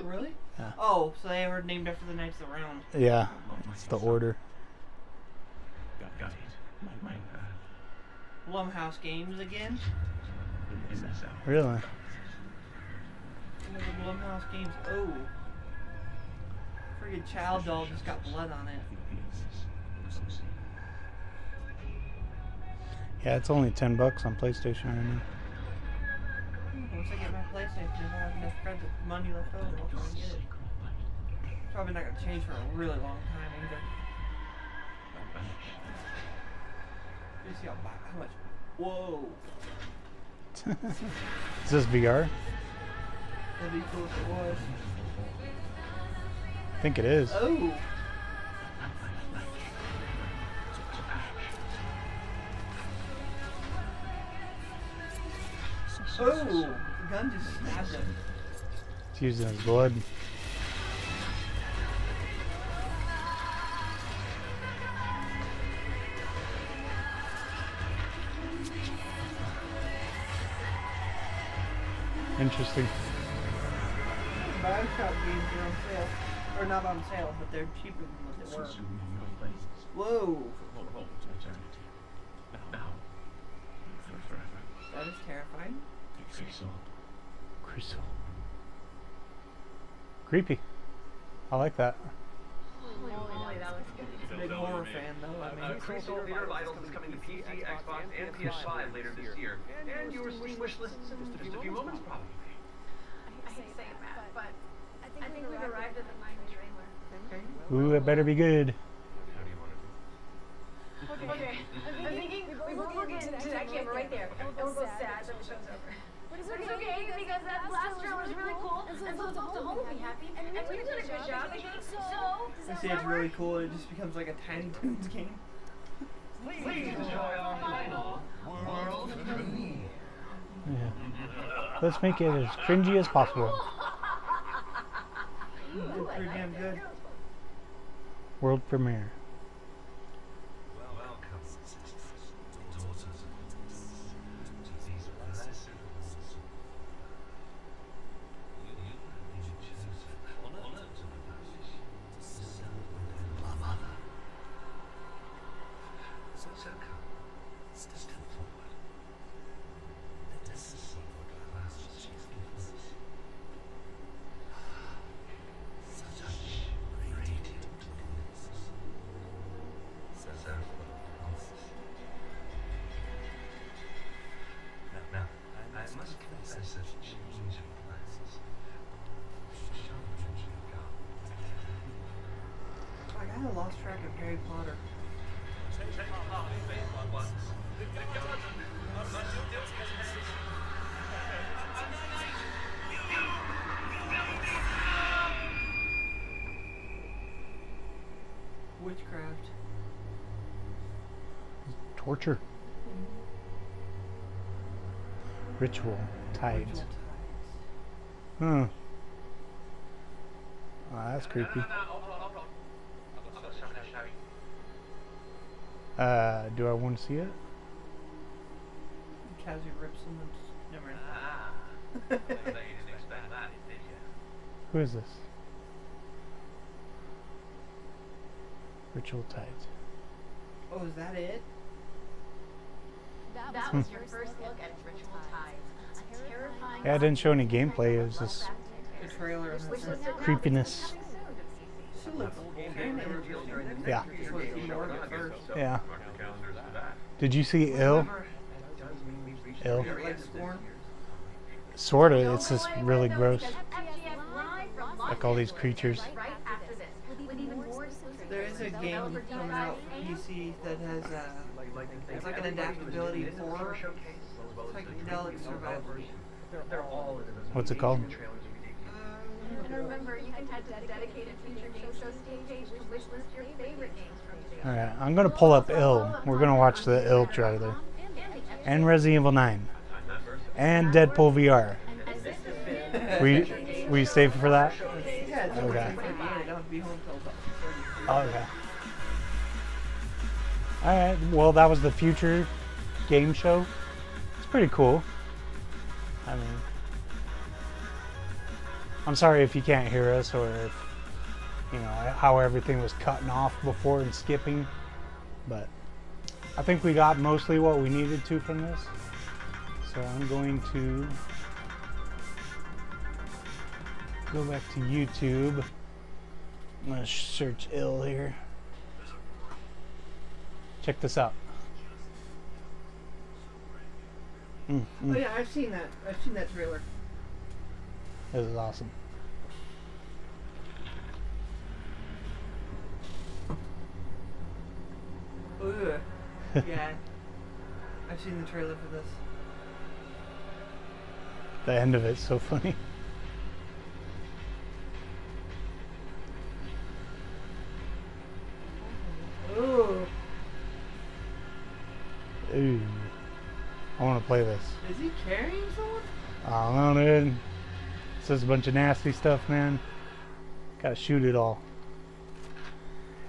Really? Yeah. Oh, so they were named after the Knights of the Round. Yeah, it's The Order. Blumhouse Games again. Really? One of the Blumhouse Games. Oh. Friggin' Child Doll just got blood on it. Yeah, it's only $10 on PlayStation right now. Once I get my PlayStation, if I have enough credit money left over, I'll try and get it. Probably not gonna change for a really long time either. You see how much? Whoa! Is this VR? That'd be cool if it was. I think it is. Oh! Oh! The gun just stabbed him. It's using his blood. Interesting. Bioshock games are on sale. Or not on sale, but they're cheaper than what they were. Whoa! That is terrifying. Crystal. Creepy. I like that. Holy moly, that was good. Big horror fan though. I mean, Crystal Theater of Idols is coming to PC, Xbox, and PS5 later this year. And your Steam wish list in just a few moments, probably. I hate saying that, but I think we've arrived at the final trailer. Ooh, it better be good. Okay. I'm thinking we both look into that camera right there, and we're both sad that the show's over. But it's okay because that last trailer was really cool, and so it's all to home will be happy, and we did a good job. I think so. I say it's really cool. It just becomes like a Tiny Toons game. Please enjoy our final world premiere. Yeah. Let's make it as cringy as possible. It's pretty damn good. World premiere. Welcome, daughters of to these blessed halls. You have been chosen, honored to the passage, to serve my mother. So come, step forward. Let us see what class she's given us. Such radiant goodness. Now, I must confess a change of plans. I kinda lost track of Harry Potter. Witchcraft. Torture. Ritual. Tides. Ritual ties. Huh. Oh, that's creepy. Do I want to see it? Cassie rips them and never mind. Who is this? Ritual Tides. Oh, is that it? That was your first look at Ritual Tides. A terrifying. Yeah, it didn't show any gameplay. It was just The trailer of it. creepiness. Still looks Yeah. first. Yeah. Did you see Ill? Ill? Like Scorn? Sorta. It's just really gross. Like all these creatures. There is a game coming out PC that has it's like an adaptability horror. It's like Relic Survivors. They're all What's it called? And remember, you can head to the dedicated future game show Steam page to wishlist your favorite games from today. Alright, I'm gonna pull up Ill. We're gonna watch the Ill trailer. And Resident Evil 9. And Deadpool VR. We save for that? Yeah, it's Okay. I don't be home till about 30. Okay. Alright, well that was the future game show. It's pretty cool. I mean, I'm sorry if you can't hear us or if, you know, how everything was cutting off before and skipping, but I think we got mostly what we needed to from this. So I'm going to go back to YouTube. I'm going to search ill here. Check this out. Oh yeah, I've seen that. I've seen that trailer. This is awesome. Ugh. Yeah. I've seen the trailer for this. The end of it's so funny. Ooh. Ooh. I want to play this. Is he carrying someone? I don't know, dude. It's just a bunch of nasty stuff, man. Gotta shoot it all.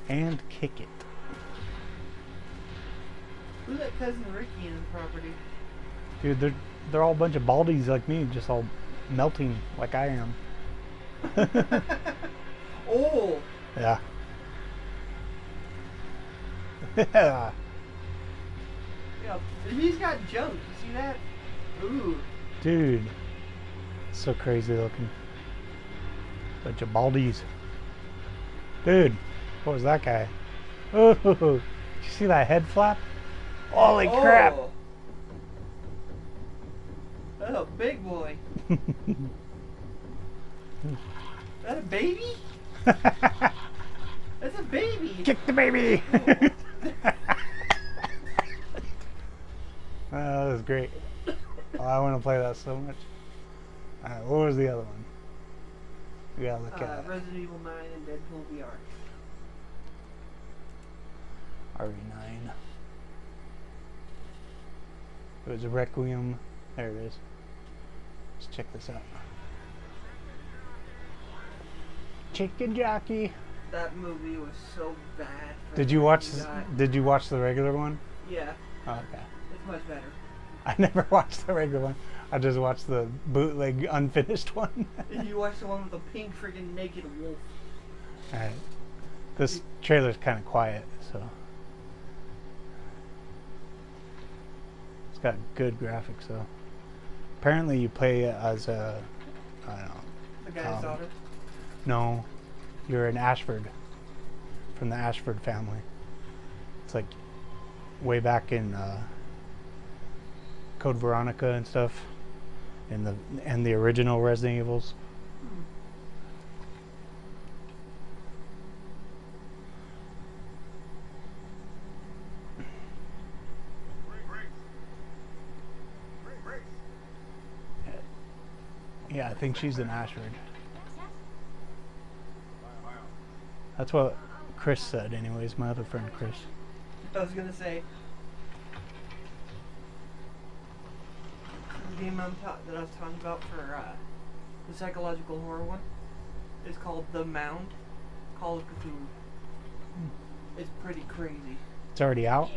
And kick it. Who's that cousin Ricky in the property? Dude, they're all a bunch of baldies like me, just all melting like I am. Oh! Yeah. Yeah. Yeah, he's got junk. You see that? Ooh. Dude. So crazy looking. Bunch of baldies. Dude, what was that guy? Oh, did you see that head flap? Holy crap! That's a big boy. That a baby? That's a baby. Kick the baby! That was great. Oh, I want to play that so much. Alright, what was the other one? We gotta look at it. Resident Evil 9 and Deadpool VR. RE9. It was a Requiem. There it is. Let's check this out. Chicken Jockey. That movie was so bad. Did you watch? Did you watch the regular one? Yeah. Oh, okay. It's much better. I never watched the regular one. I just watched the bootleg unfinished one. Did you watch the one with the pink freaking naked wolf? Alright. This trailer's kind of quiet, so. It's got good graphics, though. Apparently you play as a, I don't know. The guy's daughter? No. You're an Ashford. From the Ashford family. It's like way back in Code Veronica and stuff. And the original Resident Evils. Yeah, I think she's an Ashford. That's what Chris said anyways, my other friend Chris. I was gonna say. The game that I was talking about for the psychological horror one is called The Mound, Call of Cthulhu. It's pretty crazy. It's already out?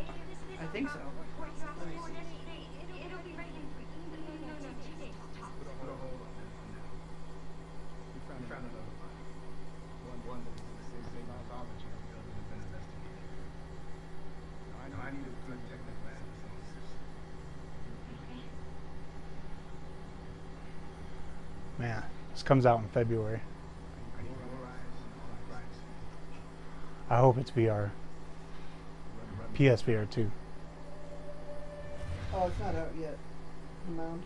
I think so. Let me see. Man, this comes out in February. I hope it's VR. PSVR too. Oh, it's not out yet. The Mound.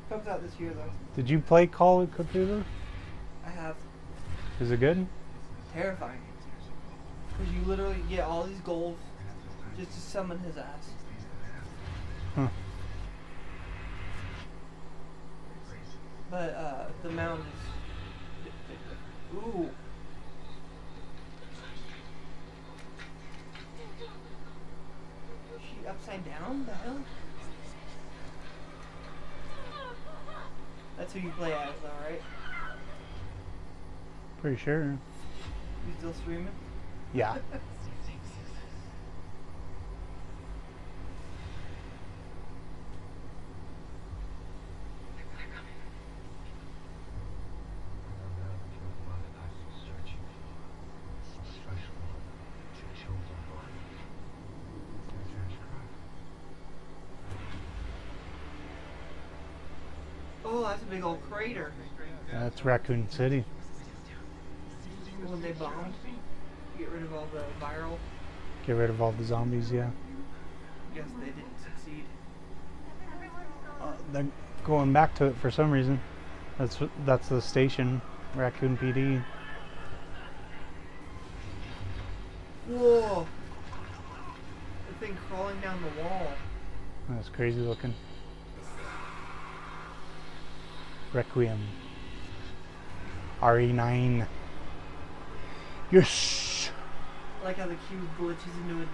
Comes out this year though. Did you play Call of Cthulhu? I have. Is it good? Terrifying. Because you literally get all these gold just to summon his ass. Huh. But the Mound is. Ooh. Is she upside down? The hell? That's who you play as, though, right? Pretty sure. You still streaming? Yeah. Oh, that's a big old crater. That's Raccoon City. When they bombed, get rid of all the viral. Get rid of all the zombies, yeah. Guess they didn't succeed. They're going back to it for some reason. That's the station, Raccoon PD. Whoa! The thing crawling down the wall. That's crazy looking. Requiem. RE9. Yes! I like how the cube glitches into a 9.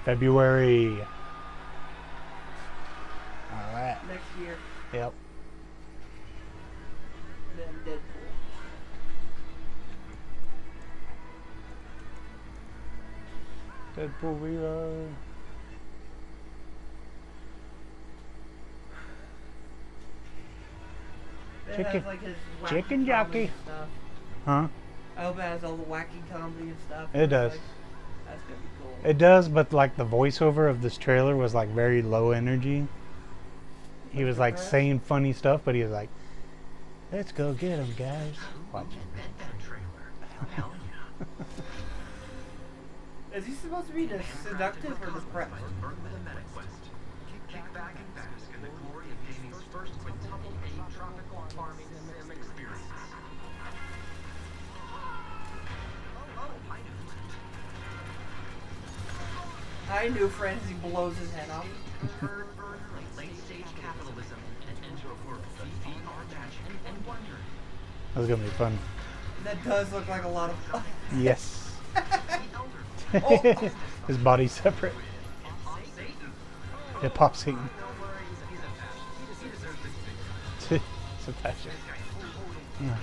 February. Alright. Next year. Yep. Then Deadpool. Deadpool reload. It Chicken- has, like, his wacky chicken comedy jockey. and stuff. Huh? I hope it has all the wacky comedy and stuff. It does. Like, that's gonna be cool. It does, but like the voiceover of this trailer was like very low energy. He was like depressed? saying funny stuff, but he was like, "Let's go get him, guys." Watch. That trailer. Hell yeah. Is he supposed to be the seductive or depressed? Burn with a MetaQuest. Kick back and bask in the glory of gaming's first quintuple A tropical farming sim experience. I knew friends, he blows his head off. Late-stage capitalism and enter a world of VR magic and wonder. That was gonna be fun. That does look like a lot of fun. Yes. Oh. His body's separate. Hip hop Satan. It's a fashion. Yeah.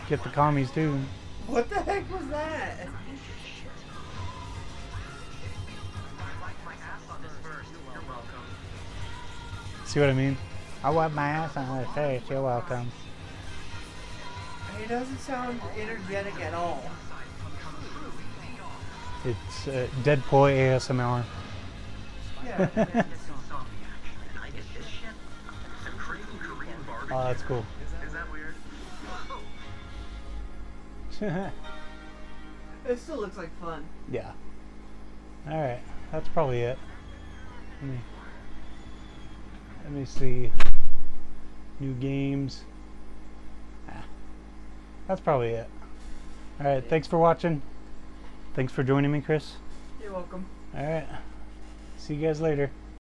Get the commies too. What the heck was that? See what I mean? I wipe my ass on her face. You're welcome. He doesn't sound energetic at all. It's Deadpool ASMR. Yeah. Oh, that's cool. Is that weird? It still looks like fun. Yeah. Alright, that's probably it. Let me see. New games. That's probably it. Alright, thanks for watching. Thanks for joining me, Chris. You're welcome. Alright. See you guys later.